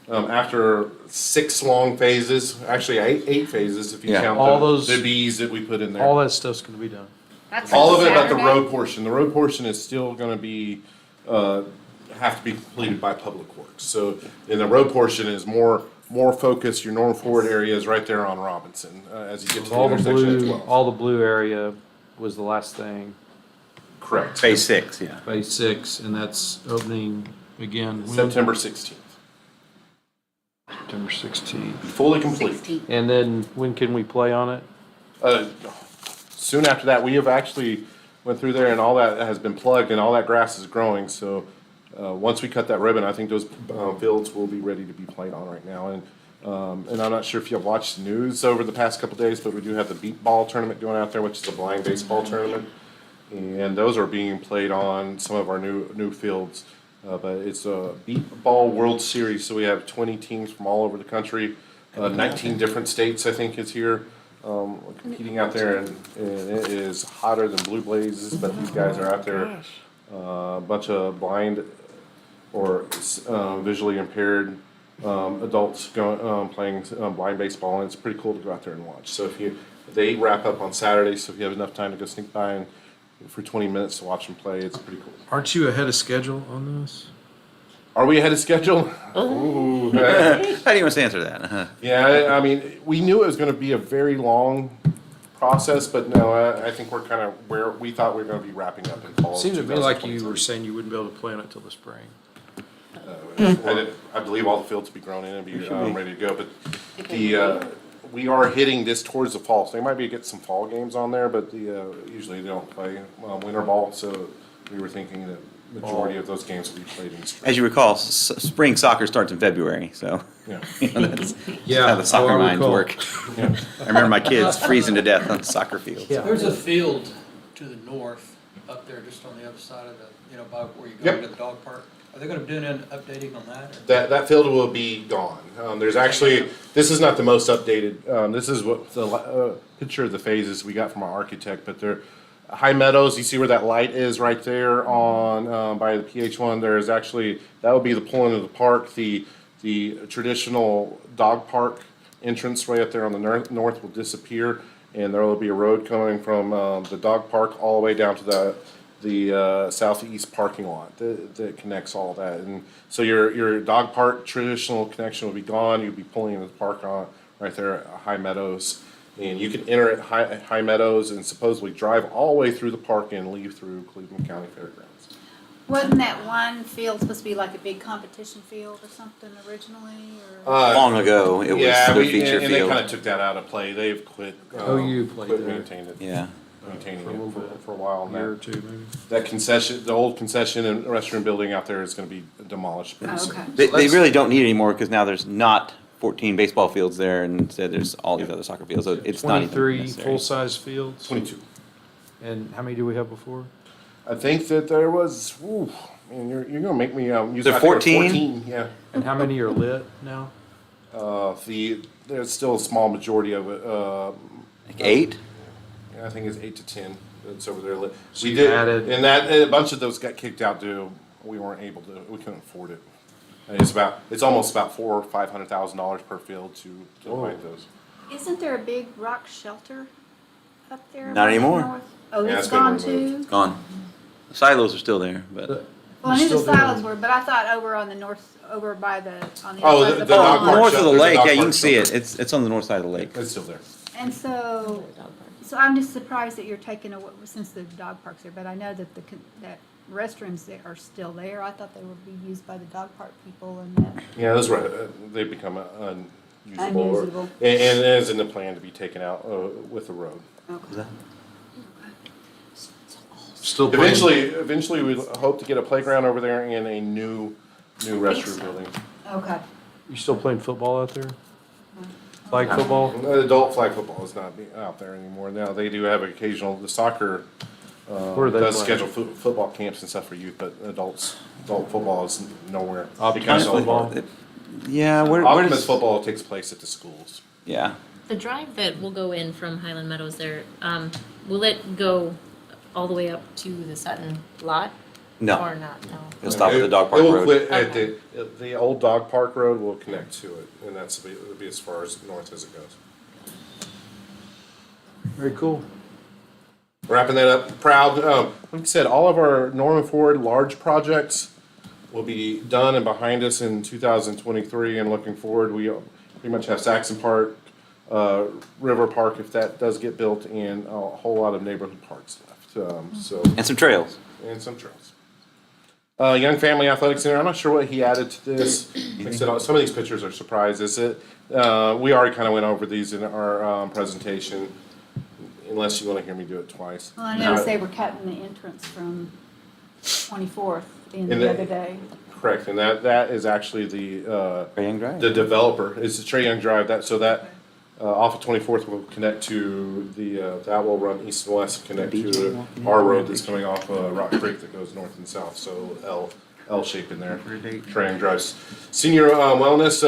After 6 long phases, actually 8 phases if you Yeah. count All the those- bees that we put in there. All that stuff's gonna be done. That's All of it but the Saturday? road portion. The road portion is still gonna be, have to be completed by Public Works. So, and the road portion is more focused, your North Forward area is right there on Robinson, as you get to the All the intersection at blue, 12. all the blue area was the last thing, Correct. Phase 6, yeah. phase 6, and that's opening again. when? September 16th. September 16th. Fully complete. 16. And then when can we play on it? Soon after that, we have actually went through there and all that has been plugged and all that grass is growing. So once we cut that ribbon, I think those fields will be ready to be played on right now. And I'm not sure if you've watched the news over the past couple days, but we do have the beat ball tournament going out there, which is a blind baseball tournament. And those are being played on some of our new fields. But it's a beat ball World Series, so we have 20 teams from all over the country. 19 different states, I think, is here competing out there, and it is hotter than blue blazes. But these guys are out there, a bunch of blind or visually impaired adults playing blind baseball, and it's pretty cool to go out there and watch. So they wrap up on Saturday, so if you have enough time to go sneak by and for 20 minutes to watch them play, it's pretty cool. Aren't you ahead of schedule on this? Are we ahead of schedule? Ooh. How do you want to answer that? Yeah, I mean, we knew it was going to be a very long process, but no, I think we're kind of where we thought we were going to be wrapping up in fall. It of seemed to me like you 2022. were saying you wouldn't be able to play on it till the spring. I believe all the fields will be grown in and be ready to go, but we are hitting this towards the fall, so they might be get some fall games on there, but usually they don't play winter ball, so we were thinking that majority of those games will be played in the spring. As you recall, spring soccer starts in February, so Yeah. that's Yeah, how the soccer I minds recall. work. I remember my kids freezing to death on the soccer field. Yeah. There's a field to the north, up there, just on the other side of the, by where you go Yep. to the dog park. Are they gonna be doing an updating on that? That field will be gone. There's actually, this is not the most updated, this is what the picture of the phases we got from our architect, but they're High Meadows, you see where that light is right there on, by the PH1, there's actually, that would be the pull into the park. The traditional dog park entrance right up there on the north will disappear, and there will be a road coming from the dog park all the way down to the southeast parking lot that connects all that. And so your dog park traditional connection will be gone. You'll be pulling into the park on right there at High Meadows. And you can enter at High Meadows and supposedly drive all the way through the park and leave through Cleveland County Fairgrounds. Wasn't that one field supposed to be like a big competition field or something originally, or? Long ago, it was Yeah, the feature and they field. kind of took that out of play. They've quit. OU played quit there. maintaining it. Yeah. Maintaining For a little it bit. for a while A year or now. two, maybe. That concession, the old concession and restroom building out there is going to be demolished pretty soon. Okay. They really don't need it anymore because now there's not 14 baseball fields there, and instead there's all these other soccer fields, so it's not even 23 necessary. full-size fields? 22. And how many do we have before? I think that there was, ooh, man, you're gonna make me, use. There I think it was 14? 14, yeah. And how many are lit now? There's still a small majority of it, Like 8? yeah, I think it's 8 to 10 that's over there lit. So We you did, added- and a bunch of those got kicked out due, we couldn't afford it. And it's almost about $400,000 or $500,000 per field to find those. Isn't there a big rock shelter up there? Not by the anymore. north? Oh, Yeah, it's it's been gone removed. too? Gone. The silos are still there, but. Well, I knew the Still doing silos it. were, but I thought over on the north, over by the, on the Oh, other side the of the dog pond. park North of the shelter, lake, dog yeah, you park can see it. shelter. It's on the north side of the lake. It's still there. And so I'm just surprised that you're taking away, since the dog park's there, but I know that that restrooms that are still there. I thought they would be used by the dog park people and that. Yeah, that's right. They've become unusable. Unusable. And it is in the plan to be taken out with the road. Still playing- Eventually, we hope to get a playground over there and a new restroom building. Okay. You still playing football out there? Flag football? Adult flag football is not out there anymore. Now, they do have the soccer Where are they does playing? schedule football camps and stuff for youth, but adult football is nowhere. Optimus Because football? Yeah, where Optimus does, football takes place at the schools. yeah. The drive that will go in from Highland Meadows there, will it go all the way up to the Sutton lot? No. Or not, no? It'll stop at the dog park It will road. quit at Okay. the old dog park road will connect to it, and it'll be as far as north as it goes. Very cool. Wrapping that up, proud, like I said, all of our Norman Ford large projects will be done and behind us in 2023, and looking forward, we pretty much have Saxon Park, River Park, if that does get built, and a whole lot of neighborhood parks left, so, And some trails. and some trails. Young Family Athletic Center, I'm not sure what he added to this. Like I said, some of these pictures are surprises. We already kind of went over these in our presentation, unless you want to hear me do it twice. Well, I noticed they were cutting the entrance from 24th in And the the- other day. Correct, and that is actually the Trey Young Drive. the developer. It's the Trey Young Drive. Off of 24th will connect to that will run east and west, connect to our road that's coming off Rock Creek that goes north and south. So L shape in there. Trey Young Drives. Senior wellness.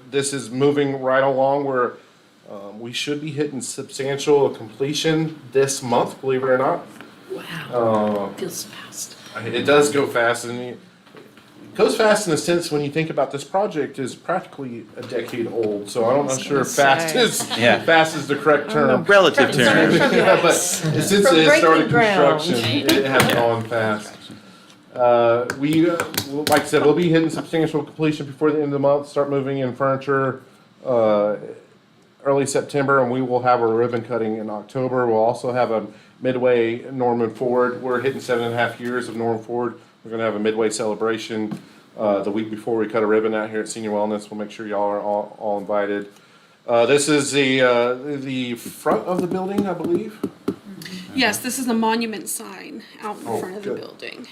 This is moving right along. We should be hitting substantial completion this month. Believe it or not. Wow. Feels fast. It does go fast, and it goes fast in the sense when you think about this project is practically a decade old. So I'm not sure if fast Yeah. is the correct term. Relative term. Yeah, but since it started construction, it has gone fast. Like I said, we'll be hitting substantial completion before the end of the month. Start moving in furniture early September, and we will have a ribbon cutting in October. We'll also have a midway Norman Ford. We're hitting 7.5 years of Norman Ford. We're going to have a midway celebration the week before we cut a ribbon out here at Senior Wellness. We'll make sure y'all are all invited. This is the front of the building, I believe. Yes, this is the monument sign out in Oh, front of the good. building.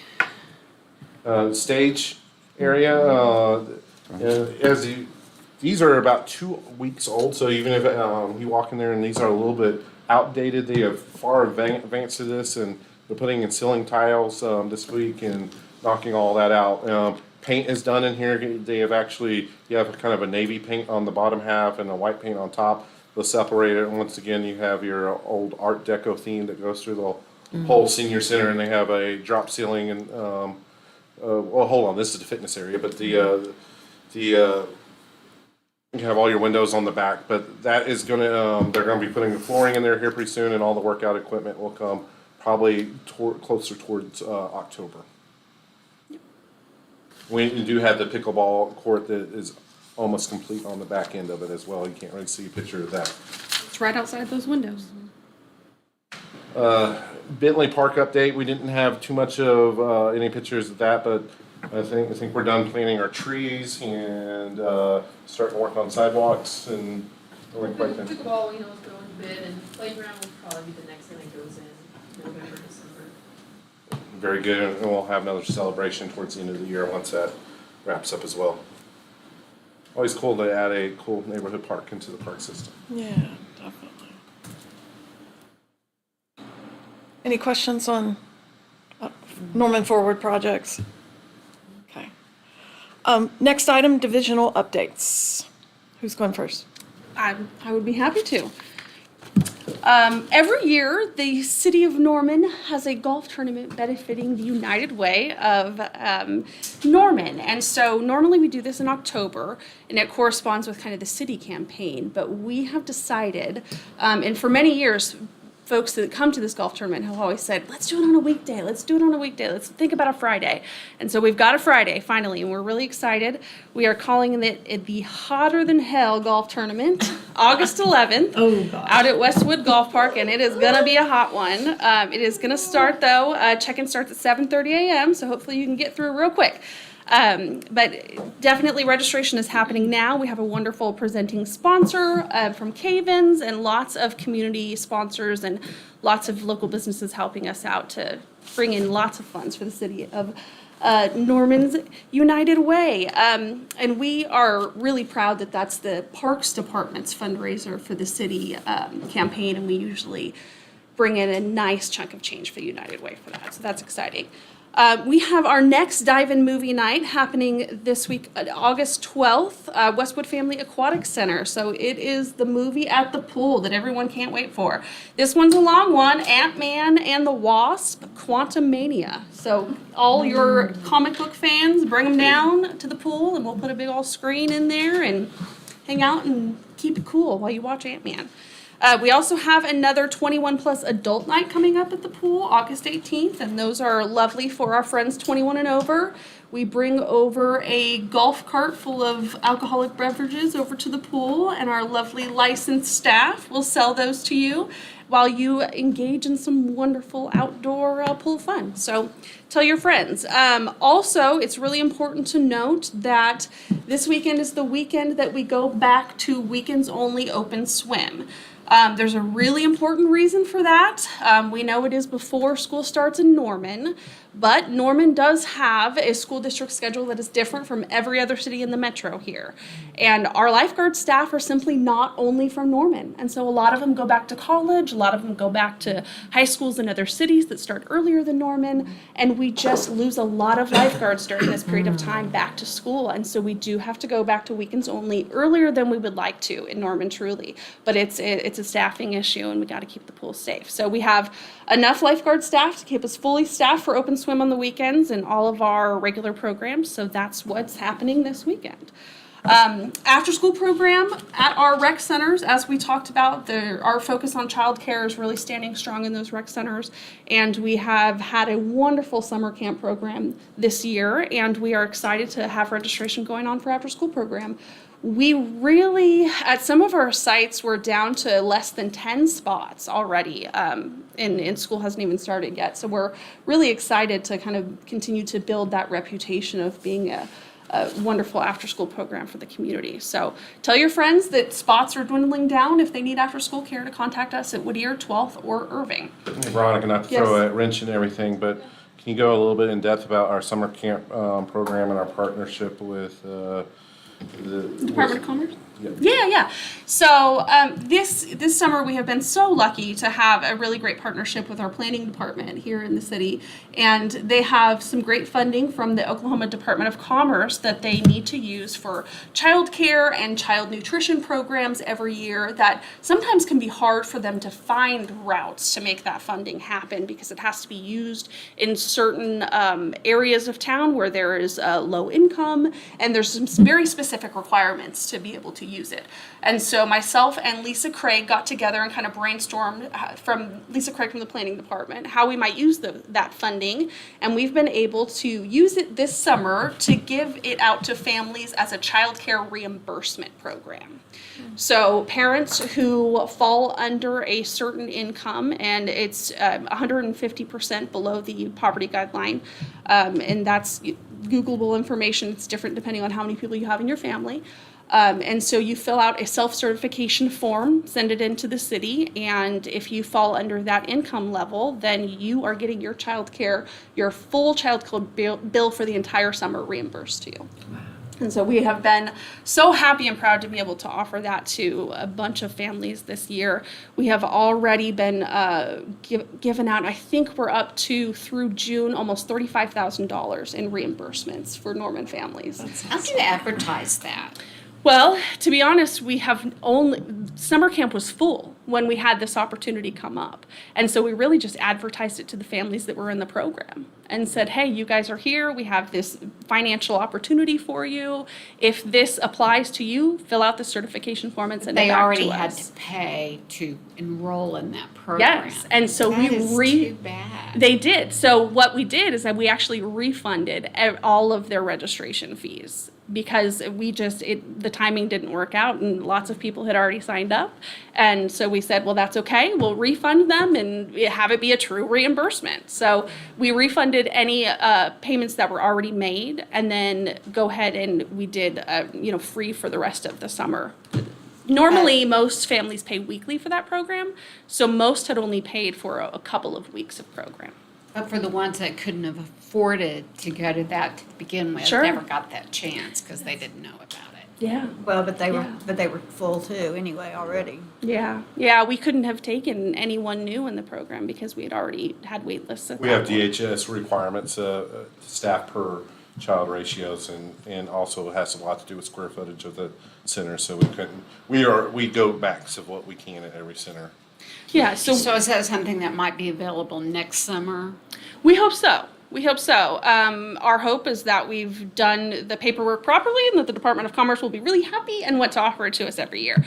Stage area. These are about 2 weeks old, so even if you walk in there and these are a little bit outdated, they have far advanced to this, and they're putting in ceiling tiles this week and knocking all that out. Paint is done in here. They have you have kind of a navy paint on the bottom half and a white paint on top. They'll separate it. And once again, you have your old Art Deco theme that goes through the whole senior center, and they have a drop ceiling and well, hold on, this is the fitness area, but you have all your windows on the back, but that is gonna, they're gonna be putting the flooring in there here pretty soon, and all the workout equipment will come probably closer towards October. We do have the pickleball court that is almost complete on the back end of it as well. You can't really see a picture of that. It's right outside those windows. Bentley Park update, we didn't have too much of any pictures of that, but I think we're done planting our trees and starting to work on sidewalks and we're quite done. Pickleball, is going to bid, and playground will probably be the next thing that goes in November, December. Very good, and we'll have another celebration towards the end of the year once that wraps up as well. always cool to add a cool neighborhood park into the park system. Yeah, definitely. Any questions on Norman Forward projects? Okay. Next item, divisional updates. Who's going first? I would be happy to. Every year, the city of Norman has a golf tournament benefiting the United Way of Norman. And so normally we do this in October, and it corresponds with kind of the city campaign. But we have decided, and for many years, folks that come to this golf tournament have always said, let's do it on a weekday, let's do it on a weekday, let's think about a Friday. And so we've got a Friday finally, and we're really excited. We are calling it the Hotter Than Hell Golf Tournament, August 11th, out at Westwood Golf Park, and it is gonna be a hot one. It is gonna start though, check-in starts at 7:30 a.m., so hopefully you can get through real quick. But definitely registration is happening now. We have a wonderful presenting sponsor from Cavens and lots of community sponsors and lots of local businesses helping us out to bring in lots of funds for the city of Norman's United Way. And we are really proud that that's the Parks Department's fundraiser for the city campaign, and we usually bring in a nice chunk of change for the United Way for that, so that's exciting. We have our next dive-in movie night happening this week, August 12th, Westwood Family Aquatic Center. So it is the movie at the pool that everyone can't wait for. This one's a long one, Ant-Man and the Wasp, Quantumania. So all your comic book fans, bring them down to the pool, and we'll put a big old screen in there and hang out and keep it cool while you watch Ant-Man. We also have another 21 plus adult night coming up at the pool, August 18th, and those are lovely for our friends 21 and over. We bring over a golf cart full of alcoholic beverages over to the pool, and our lovely licensed staff will sell those to you while you engage in some wonderful outdoor pool fun. So tell your friends. Also, it's really important to note that this weekend is the weekend that we go back to weekends only open swim. There's a really important reason for that. We know it is before school starts in Norman, but Norman does have a school district schedule that is different from every other city in the metro here. And our lifeguard staff are simply not only from Norman. And so a lot of them go back to college, a lot of them go back to high schools in other cities that start earlier than Norman, and we just lose a lot of lifeguards during this period of time back to school. And so we do have to go back to weekends only earlier than we would like to in Norman, truly. But it's a staffing issue, and we got to keep the pool safe. So we have enough lifeguard staff to keep us fully staffed for open swim on the weekends and all of our regular programs. So that's what's happening this weekend. After school program at our rec centers, as we talked about, our focus on childcare is really standing strong in those rec centers, and we have had a wonderful summer camp program this year, and we are excited to have registration going on for after school program. We really, at some of our sites, we're down to less than 10 spots already, and school hasn't even started yet. So we're really excited to kind of continue to build that reputation of being a wonderful after-school program for the community. So tell your friends that spots are dwindling down. If they need after-school care, to contact us at Whittier, 12th, or Irving. Veronica, not to throw a wrench in everything, but can you go a little bit in depth about our summer camp program and our partnership with the Department of Commerce? Yeah. Yeah. So this summer we have been so lucky to have a really great partnership with our planning department here in the city, and they have some great funding from the Oklahoma Department of Commerce that they need to use for child care and child nutrition programs every year that sometimes can be hard for them to find routes to make that funding happen because it has to be used in certain areas of town where there is low income, and there's some very specific requirements to be able to use it. And so myself and Lisa Craig got together and kind of brainstormed from Lisa Craig from the planning department how we might use that funding, and we've been able to use it this summer to give it out to families as a child care reimbursement program. So parents who fall under a certain income, and it's 150% below the poverty guideline, and that's Googleable information. It's different depending on how many people you have in your family. And so you fill out a self-certification form, send it into the city, and if you fall under that income level, then you are getting your child care, your full child care bill for the entire summer reimbursed to you. And so we have been so happy and proud to be able to offer that to a bunch of families this year. We have already been given out, I think we're up to, through June, almost $35,000 in reimbursements for Norman families. How do you advertise that? Well, to be honest, we have only, summer camp was full when we had this opportunity come up. And so we really just advertised it to the families that were in the program and said, hey, you guys are here. We have this financial opportunity for you. If this applies to you, fill out the certification form and send it They back to us. already had to pay to enroll in that program. Yes, and so That is too bad. They did. So what we did is that we actually refunded all of their registration fees because the timing didn't work out and lots of people had already signed up. And so we said, well, that's okay. We'll refund them and have it be a true reimbursement. So we refunded any payments that were already made and then go ahead and we did, free for the rest of the summer. Normally, most families pay weekly for that program, so most had only paid for a couple of weeks of program. But for the ones that couldn't have afforded to go to that to begin with, Sure. never got that chance because they didn't know about it. Yeah. Well, but they Yeah. were full too anyway already. Yeah, we couldn't have taken anyone new in the program because we had already had wait lists at We that have point. DHS requirements, staff per child ratios, and also has a lot to do with square footage of the center, so we go max of what we can at every center. Yeah, So is that something that might be available next summer? we hope so. We hope so. Our hope is that we've done the paperwork properly and that the Department of Commerce will be really happy and want to offer it to us every year.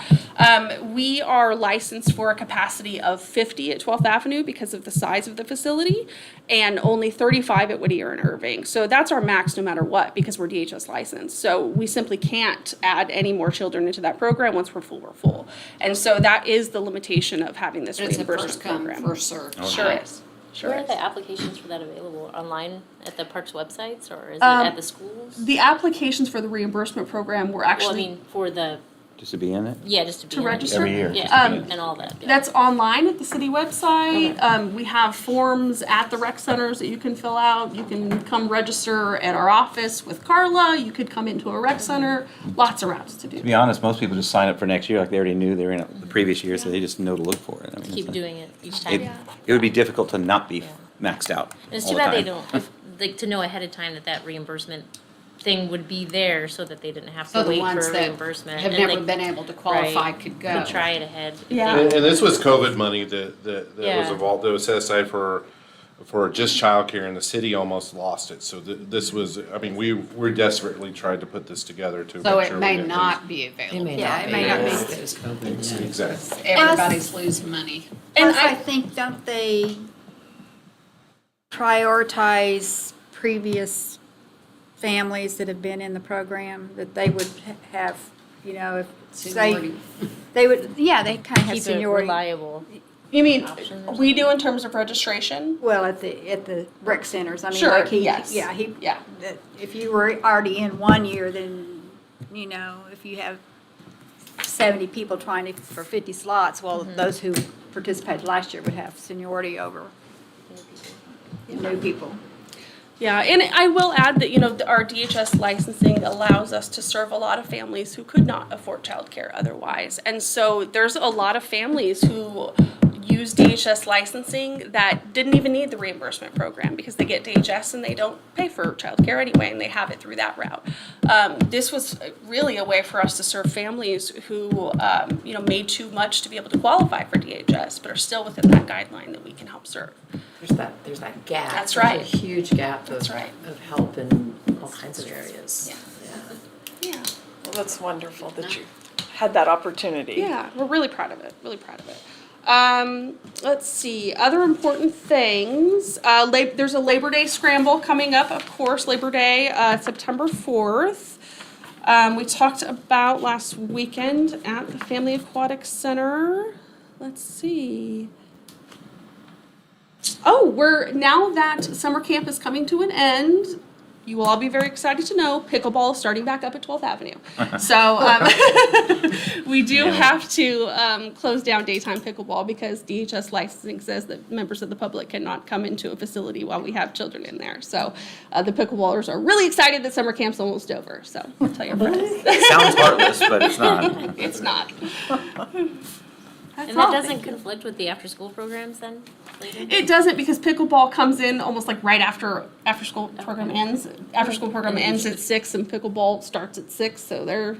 We are licensed for a capacity of 50 at 12th Avenue because of the size of the facility and only 35 at Whittier and Irving. So that's our max no matter what because we're DHS licensed. So we simply can't add any more children into that program. Once we're full, we're full. And so that is the limitation of having this It's a reimbursement first come, program. first served. Sure is. Sure Where are is. the applications for that available? Online at the parks websites or is it Um, at the schools? The applications for the reimbursement program were Well, I actually, mean, for the, Just to be in it? yeah, just to be To in it. register? Every year. Yeah, Um, and all that. Yeah. that's online at the city website. We have forms at the rec centers that you can fill out. You can come register at our office with Carla. You could come into a rec center. Lots of routes to do. To be honest, most people just sign up for next year, like they already knew they were in it the previous year, so they just know to look for it. I mean, Keep it's like- doing it each It, time. it would be difficult to not be maxed out And it's all too the bad they time. don't, like, to know ahead of time that reimbursement thing would be there so that they didn't have So to the wait ones for that reimbursement. have and never they- been able to qualify right, could go. try it ahead. if Yeah. they- And this was COVID money that was Yeah. involved, that was set aside for just childcare, and the city almost lost it. So this was, I mean, we desperately tried to put this together to So make it sure. may we get not be available. Yeah, it may not be. Those companies. these- Exactly. Everybody's losing money. And Plus, I think, don't they prioritize previous families that have been in the program, that they would have, if, Seniority. they would, yeah, they kind of have Keep it seniority. reliable. You mean, Option or we do in terms of registration? Well, at the rec centers, I mean, Sure, like yes. yeah, Yeah. that if you were already in one year, then, if you have 70 people trying for 50 slots, well, those who participated last year would have seniority over new people. Yeah, and I will add that, our DHS licensing allows us to serve a lot of families who could not afford childcare otherwise. And so there's a lot of families who use DHS licensing that didn't even need the reimbursement program because they get DHS and they don't pay for childcare anyway and they have it through that route. This was really a way for us to serve families who, made too much to be able to qualify for DHS but are still within that guideline that we can help serve. There's that gap. That's There's right. a huge gap That's right. of help in all kinds of areas. Yeah. Well, that's wonderful that you had that opportunity. Yeah, we're really proud of it, really proud of it. Let's see, other important things. There's a Labor Day scramble coming up, of course, Labor Day, September 4th. We talked about last weekend at the Family Aquatic Center. Let's see. Oh, now that summer camp is coming to an end, you will all be very excited to know pickleball is starting back up at 12th Avenue. So we do have to close down daytime pickleball because DHS licensing says that members of the public cannot come into a facility while we have children in there. So the pickleballers are really excited that summer camp's almost over. So tell your friends. Sounds heartless, but it's not. It's not. That's And that all. doesn't conflict with the after-school programs then, later? It doesn't because pickleball comes in almost like right after school program ends. After school program ends at 6 and pickleball starts at 6, so they're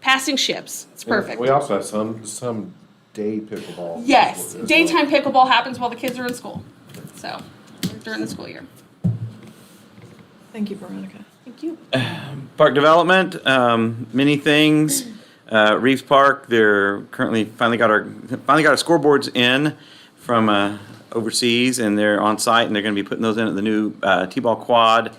passing ships. It's perfect. We also have some day pickleball. Yes, as well. daytime pickleball happens while the kids are in school. So during the school year. Thank you, Veronica. Thank you. Park development, many things. Reeves Park, they're currently finally got our scoreboards in from overseas, and they're on site, and they're going to be putting those in at the new T-ball quad.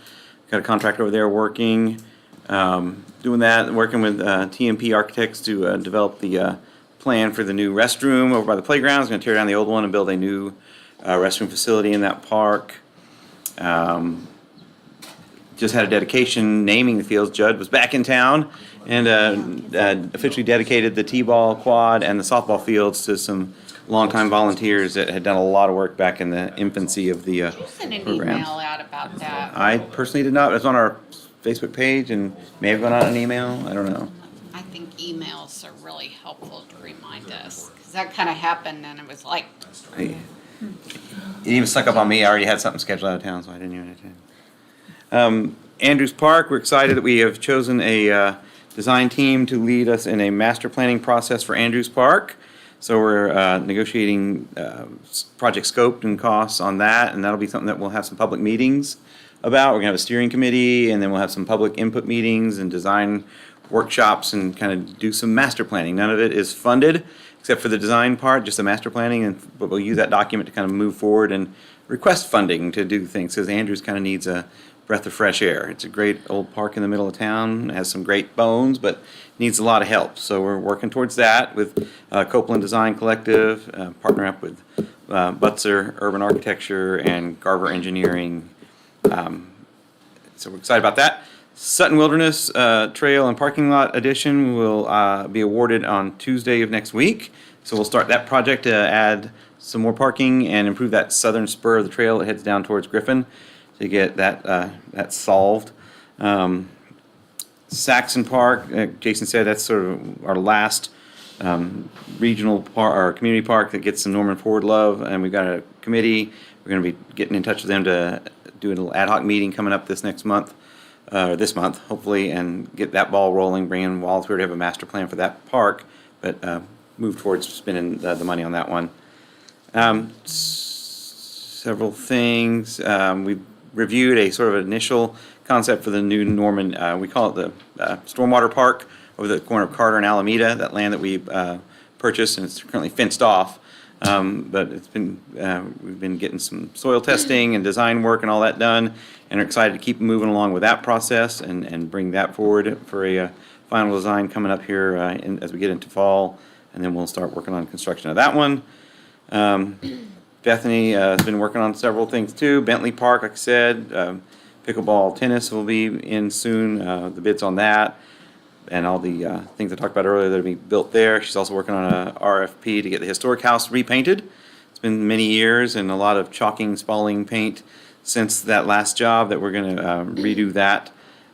Got a contractor over there working, doing that, working with TMP Architects to develop the plan for the new restroom over by the playground. It's going to tear down the old one and build a new restroom facility in that park. Just had a dedication naming the fields. Judd was back in town and officially dedicated the T-ball quad and the softball fields to some longtime volunteers that had done a lot of work back in the infancy of the Send an program. email out about that. I personally did not. It was on our Facebook page and may have gone out an email. I don't know. I think emails are really helpful to remind us, because that kind of happened and it was like, It even snuck up on me. I already had something scheduled out of town, so I didn't even attend. Andrews Park, we're excited that we have chosen a design team to lead us in a master planning process for Andrews Park. So we're negotiating project scope and costs on that, and that'll be something that we'll have some public meetings about. We're gonna have a steering committee, and then we'll have some public input meetings and design workshops and kind of do some master planning. None of it is funded, except for the design part, just the master planning, but we'll use that document to kind of move forward and request funding to do things, because Andrews kind of needs a breath of fresh air. It's a great old park in the middle of town, has some great bones, but needs a lot of help. So we're working towards that with Copeland Design Collective, partner up with Butzer Urban Architecture and Garver Engineering. So we're excited about that. Sutton Wilderness Trail and Parking Lot Addition will be awarded on Tuesday of next week. So we'll start that project to add some more parking and improve that southern spur of the trail that heads down towards Griffin to get that solved. Saxon Park, Jason said that's sort of our last regional park, or community park that gets some Norman Ford love, and we've got a committee. We're going to be getting in touch with them to do a little ad hoc meeting coming up this next month, or this month, hopefully, and get that ball rolling, bring in Wallace. We already have a master plan for that park, but move towards spending the money on that one. Several things. We reviewed a sort of initial concept for the new Norman, we call it the Stormwater Park over the corner of Carter and Alameda, that land that we purchased, and it's currently fenced off. But it's been, we've been getting some soil testing and design work and all that done, and are excited to keep moving along with that process and bring that forward for a final design coming up here as we get into fall, and then we'll start working on construction of that one. Bethany has been working on several things too. Bentley Park, like I said, pickleball, tennis will be in soon. The bids on that, and all the things I talked about earlier that'll be built there. She's also working on a RFP to get the historic house repainted. It's been many years and a lot of chalking, spalling paint since that last job that we're going to redo that,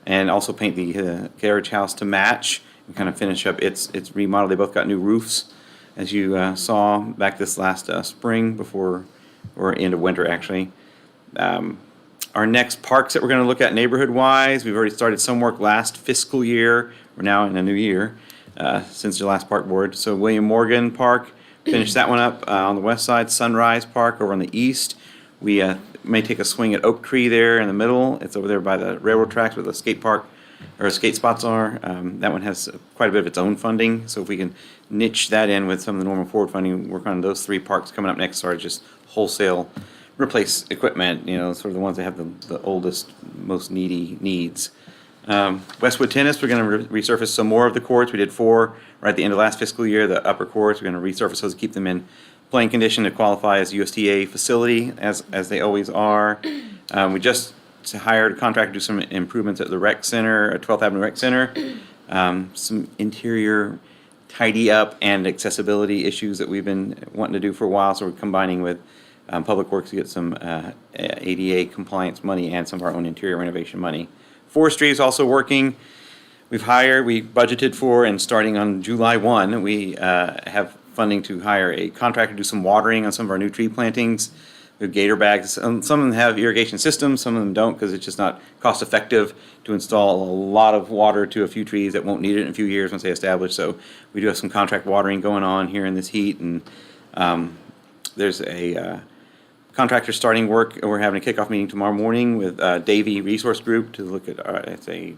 and also paint the carriage house to match and kind of finish up its remodel. They both got new roofs, as you saw back this last spring before, or end of winter actually. Our next parks that we're going to look at neighborhood-wise, we've already started some work last fiscal year. We're now in a new year since the last park board. So William Morgan Park, finished that one up on the west side. Sunrise Park over on the east. We may take a swing at Oak Tree there in the middle. It's over there by the railroad tracks where the skate park or skate spots are. That one has quite a bit of its own funding. So if we can niche that in with some of the Norman Ford funding, work on those three parks coming up next, or just wholesale replace equipment, you know, sort of the ones that have the oldest, most needy needs. Westwood Tennis, we're going to resurface some more of the courts. We did 4 right at the end of last fiscal year, the upper courts. We're going to resurface those, keep them in playing condition to qualify as USDA facility, as they always are. We just hired a contractor to do some improvements at the rec center, at 12th Avenue Rec Center. Some interior tidy up and accessibility issues that we've been wanting to do for a while, so we're combining with Public Works to get some ADA compliance money and some of our own interior renovation money. Forestry is also working. We budgeted for, and starting on July 1, we have funding to hire a contractor to do some watering on some of our new tree plantings. We have gator bags. Some of them have irrigation systems, some of them don't, because it's just not cost effective to install a lot of water to a few trees that won't need it in a few years once they establish. So we do have some contract watering going on here in this heat, and there's a contractor starting work. We're having a kickoff meeting tomorrow morning with Davy Resource Group to look at, it's a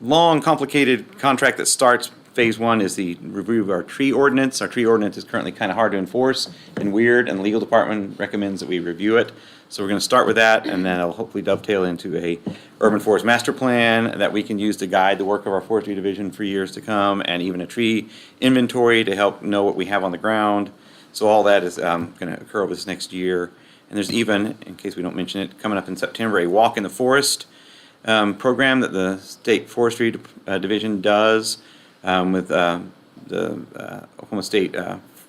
long, complicated contract that starts. Phase 1 is the review of our tree ordinance. Our tree ordinance is currently kind of hard to enforce and weird, and the legal department recommends that we review it. So we're going to start with that, and then it'll hopefully dovetail into a urban forest master plan that we can use to guide the work of our forestry division for years to come, and even a tree inventory to help know what we have on the ground. So all that is going to occur over this next year. And there's even, in case we don't mention it, coming up in September, a Walk in the Forest program that the State Forestry Division does with the Oklahoma State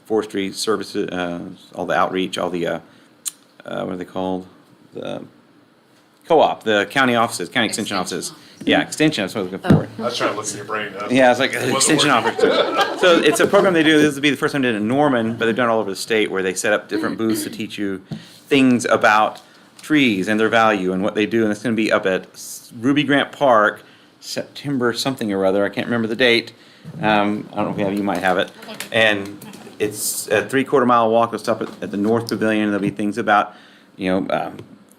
Forestry Services, all the outreach, all the, what are they called? The co-op, the county offices, county extension offices. Yeah, extension, that's what I was looking for. I was trying to look at your brain. Yeah, it's like extension officer. So it's a program they do. This will be the first time they did it in Norman, but they've done it all over the state, where they set up different booths to teach you things about trees and their value and what they do. And it's going to be up at Ruby Grant Park, September something or other. I can't remember the date. I don't know if you might have it. And it's a 3/4 mile walk. It'll stop at the North Pavilion. There'll be things about,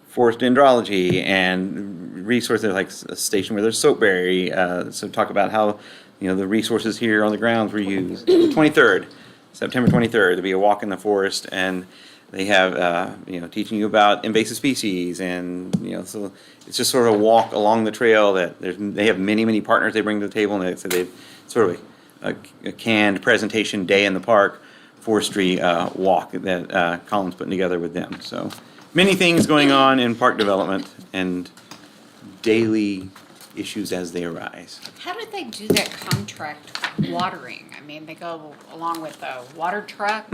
forest dendrology and resources, like a station where there's soapberry. So talk about how, the resources here on the grounds were used. The 23rd, September 23rd, there'll be a walk in the forest, and they have, teaching you about invasive species, and, so it's just sort of a walk along the trail that they have many, many partners they bring to the table, and so they've sort of a canned presentation day in the park forestry walk that Colin's putting together with them. So many things going on in park development and daily issues as they arise. How did they do that contract watering? I mean, they go along with a water truck?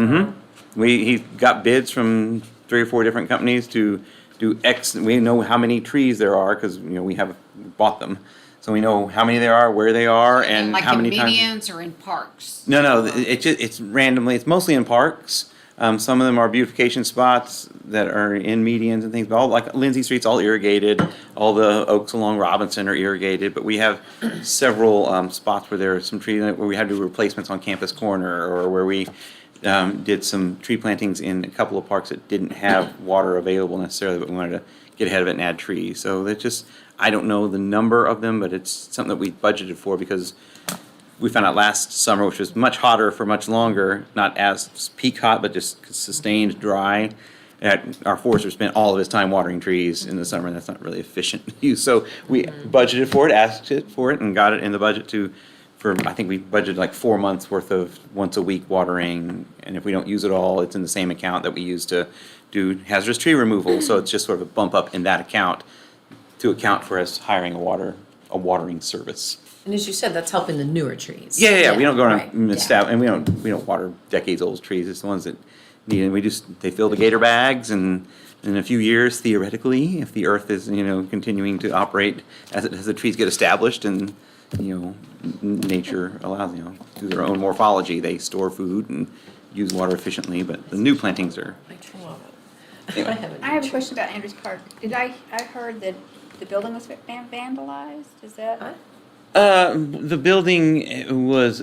He got bids from 3 or 4 different companies to do X. We know how many trees there are because we have bought them, so we know how many there are, where they are, and like how many in times. medians or in parks? No, it's randomly. It's mostly in parks. Some of them are beautification spots that are in medians and things, but all, like Lindsay Street's all irrigated. All the oaks along Robinson are irrigated, but we have several spots where there are some trees where we had to do replacements on Campus Corner, or where we did some tree plantings in a couple of parks that didn't have water available necessarily, but we wanted to get ahead of it and add trees. So that's just, I don't know the number of them, but it's something that we budgeted for because we found out last summer, which was much hotter for much longer, not as peak hot, but just sustained dry. Our forester spent all of his time watering trees in the summer, and that's not really efficient use. So we budgeted for it, asked it for it, and got it in the budget I think we budgeted like 4 months worth of once a week watering. And if we don't use it all, it's in the same account that we use to do hazardous tree removal. So it's just sort of a bump up in that account to account for us hiring a watering service. And as you said, that's helping the newer trees. Yeah. We don't go right, around and we don't water decades old trees. It's the ones that need, and they fill the gator bags, and in a few years, theoretically, if the earth is, continuing to operate as the trees get established and, nature allows, through their own morphology, they store food and use water efficiently, but the new plantings are. I love it. Anyway. I have a question about Andrews Park. I heard that the building was vandalized, is that? The building was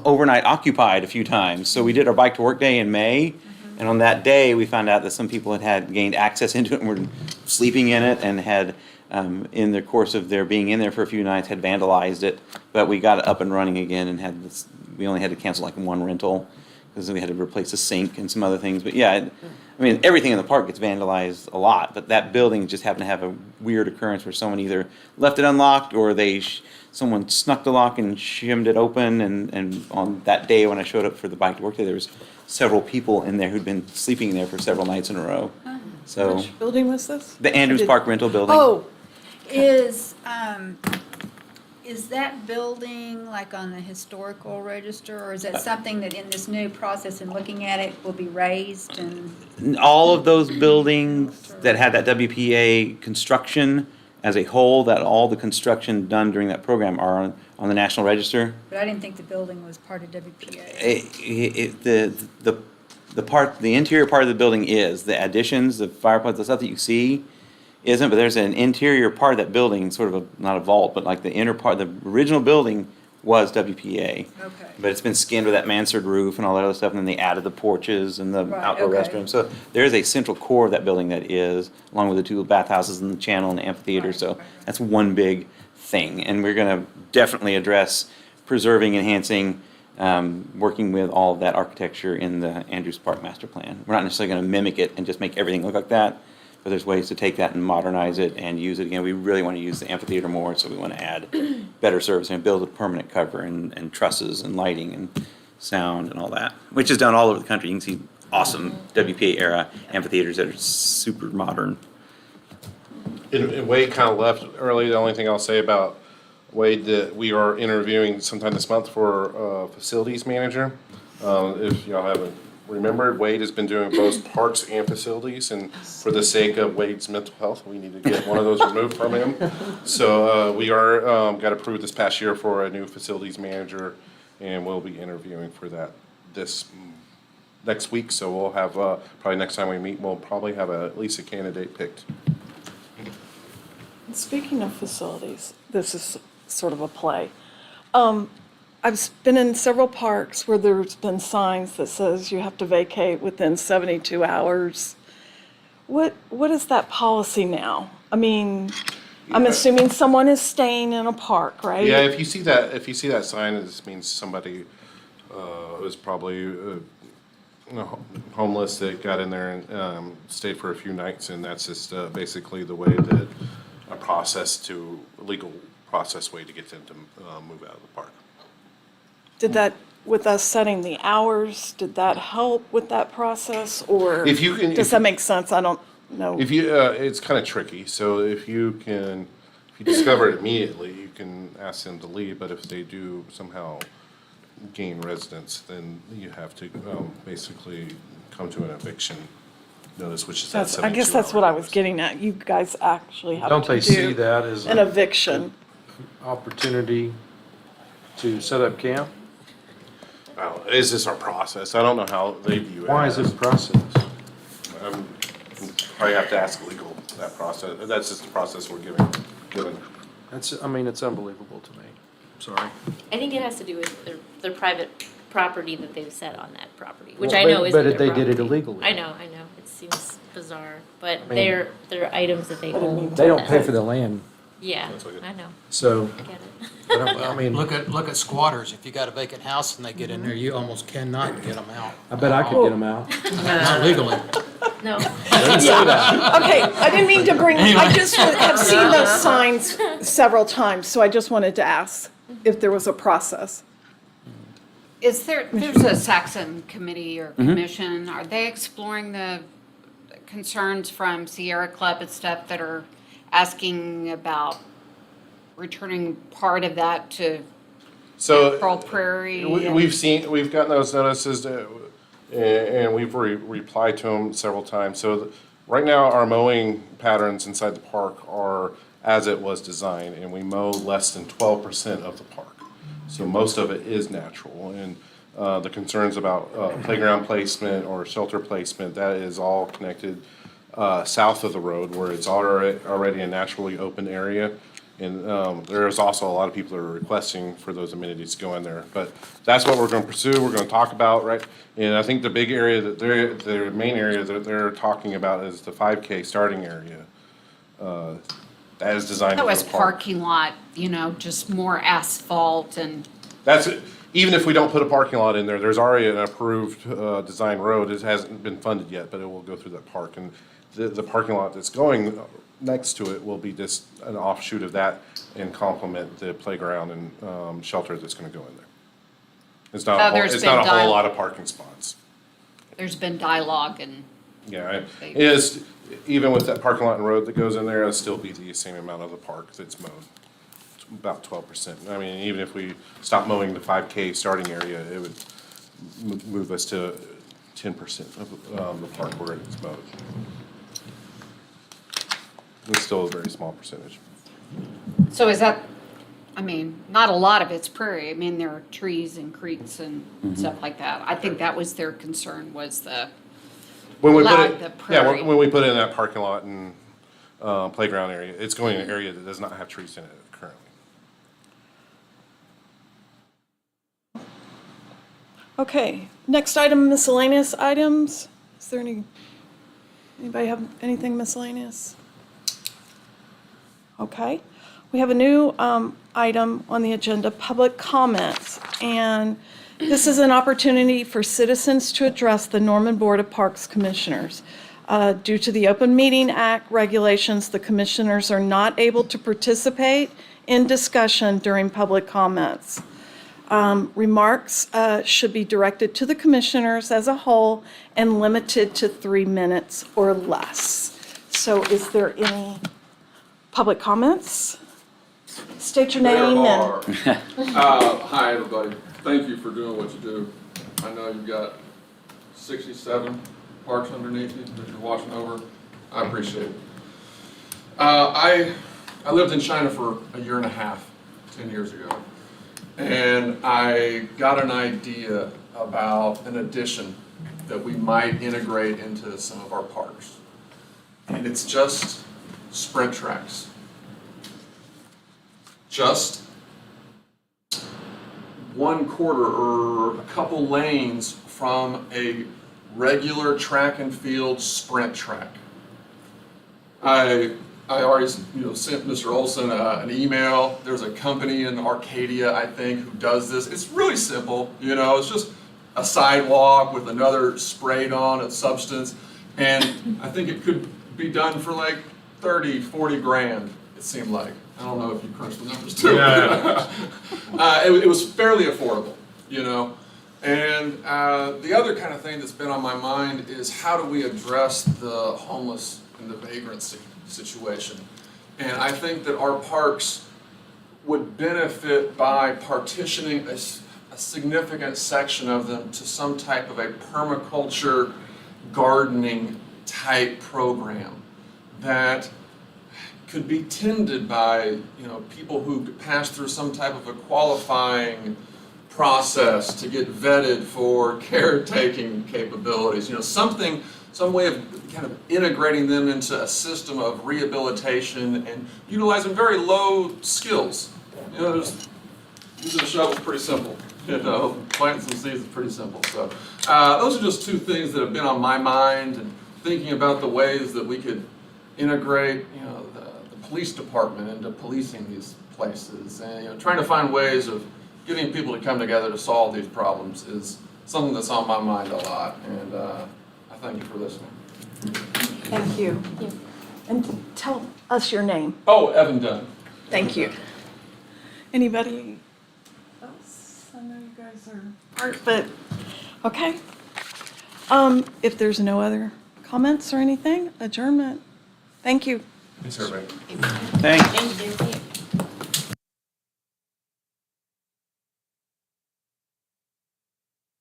overnight occupied a few times. So we did our bike to work day in May, and on that day we found out that some people had gained access into it and were sleeping in it, and had, in the course of their being in there for a few nights, had vandalized it. But we got it up and running again, and we only had to cancel like 1 rental because we had to replace a sink and some other things. But yeah, everything in the park gets vandalized a lot, but that building just happened to have a weird occurrence where someone either left it unlocked or someone snuck the lock and shimmed it open. And on that day when I showed up for the bike to work day, there was several people in there who'd been sleeping there for several nights in a row. So Which building was this? the Andrews Did- Park rental building. Oh, is that building like on the historical register, or is that something that in this new process and looking at it will be raised and? All of those buildings that had that WPA construction as a whole, that all the construction done during that program are on the National Register. But I didn't think the building was part of WPA. The interior part of the building is, the additions, the fireplace, the stuff that you see isn't, but there's an interior part of that building, sort of not a vault, but like the inner part, the original building was WPA. Okay. But it's been skinned with that mansard roof and all that other stuff, and then they added the porches and the Right, outdoor okay. restrooms. So there is a central core of that building that is, along with the two bathhouses and the channel and the amphitheater, Right, so right, right. that's one big thing. And we're gonna definitely address preserving, enhancing, working with all of that architecture in the Andrews Park Master Plan. We're not necessarily gonna mimic it and just make everything look like that, but there's ways to take that and modernize it and use it again. We really wanna use the amphitheater more, so we wanna add better service and build a permanent cover and trusses and lighting and sound and all that, which is done all over the country. You can see awesome WPA era amphitheaters that are super modern. And Wade kind of left early. The only thing I'll say about Wade, that we are interviewing sometime this month for facilities manager. If y'all haven't remembered, Wade has been doing both parks and facilities, and for the sake of Wade's mental health, we need to get one of those removed from him. So we are, got approved this past year for a new facilities manager, and we'll be interviewing for that this next week. So we'll have, probably next time we meet, we'll probably have at least a candidate picked. Speaking of facilities, this is sort of a play. I've been in several parks where there's been signs that says you have to vacate within 72 hours. What is that policy now? I mean, I'm assuming someone is staying in a park, right? Yeah, if you see that sign, it just means somebody was probably homeless that got in there and stayed for a few nights, and that's just basically the way that a legal process way to get them to move out of the park. Did that, with us setting the hours, did that help with that process, or If you can- does that make sense? I don't know. If you, it's kind of tricky, so if you discover it immediately, you can ask them to leave, but if they do somehow gain residence, then you have to basically come to an eviction notice, which is that I guess that's what I was getting at. You guys actually have to Don't they see do that as an an eviction. opportunity to set up camp? Is this our process? I don't know how they view it. Why is it a process? Probably have to ask legal, that process, that's just the process we're given. It's unbelievable to me. Sorry. I think it has to do with their private property that they've set on that property, which Well, I know but- isn't but their they did it property. illegally. I know, it seems bizarre, but mean- they're items that they own. They don't pay for the land, Yeah, I know, so, I get it. I mean, Look at squatters. If you got a vacant house and they get in there, you almost cannot get them out. I bet I could get them out. Not legally. No. Okay, I didn't mean to bring, I just have seen those signs several times, so I just wanted to ask if there was a process. There's a Saxon committee or commission, are they exploring the concerns from Sierra Club and stuff that are asking about returning part of that to So. Pearl Prairie? We've gotten those notices, and we've replied to them several times. So right now, our mowing patterns inside the park are as it was designed, and we mow less than 12% of the park. So most of it is natural, and the concerns about playground placement or shelter placement, that is all connected south of the road, where it's already a naturally open area. And there's also a lot of people that are requesting for those amenities to go in there. But that's what we're going to pursue, we're going to talk about, right? And I think the big area that the main area that they're talking about is the 5K starting area. That is designed That for was the park. parking lot, just more asphalt and, That's, even if we don't put a parking lot in there, there's already an approved design road. It hasn't been funded yet, but it will go through that park. And the parking lot that's going next to it will be just an offshoot of that and complement the playground and shelter that's gonna go in there. It's not Oh, there's it's not a been whole dial- lot of parking spots. there's been dialogue and Yeah, it is, even with that parking lot and road that goes in there, it'll still be the same amount of the park that's mowed. It's about 12%. I mean, even if we stop mowing the 5K starting area, it would move us to 10% of the park where it's mowed. It's still a very small percentage. So is that, I mean, not a lot of it's prairie. I mean, there are trees and creeks and stuff like that. I think that was their concern, was the, When we put allowed it, the yeah, prairie. when we put it in that parking lot and playground area, it's going in an area that does not have trees in it currently. Okay, next item, miscellaneous items. Is there anybody have anything miscellaneous? Okay, we have a new item on the agenda, public comments. And this is an opportunity for citizens to address the Norman Board of Parks Commissioners. Due to the Open Meeting Act regulations, the commissioners are not able to participate in discussion during public comments. Remarks should be directed to the commissioners as a whole and limited to 3 minutes or less. So is there any public comments? State your name and. Hi, everybody. Thank you for doing what you do. I know you've got 67 parks underneath you that you're watching over. I appreciate it. I lived in China for a year and a half, 10 years ago. And I got an idea about an addition that we might integrate into some of our parks. And it's just sprint tracks. Just 1/4 or a couple lanes from a regular track and field sprint track. I already sent Mr. Olson an email. There's a company in Arcadia, I think, who does this. It's really simple, it's just a sidewalk with another sprayed on substance. And I think it could be done for like 30, 40 grand, it seemed like. I don't know if you crunched the numbers too. Yeah. It was fairly affordable, And the other kind of thing that's been on my mind is how do we address the homeless and the vagrancy situation? And I think that our parks would benefit by partitioning a significant section of them to some type of a permaculture gardening type program that could be tended by people who pass through some type of a qualifying process to get vetted for caretaking capabilities. Some way of kind of integrating them into a system of rehabilitation and utilizing very low skills. Using a shovel is pretty simple. Planting some seeds is pretty simple. So those are just two things that have been on my mind, and thinking about the ways that we could integrate, the police department into policing these places, and trying to find ways of getting people to come together to solve these problems is something that's on my mind a lot. And I thank you for listening. Thank you. And tell us your name. Oh, Evan Dunn. Thank you. Anybody else? I know you guys are part, but, okay. If there's no other comments or anything, adjournment. Thank you. Thanks, everybody. Thanks. Thank you.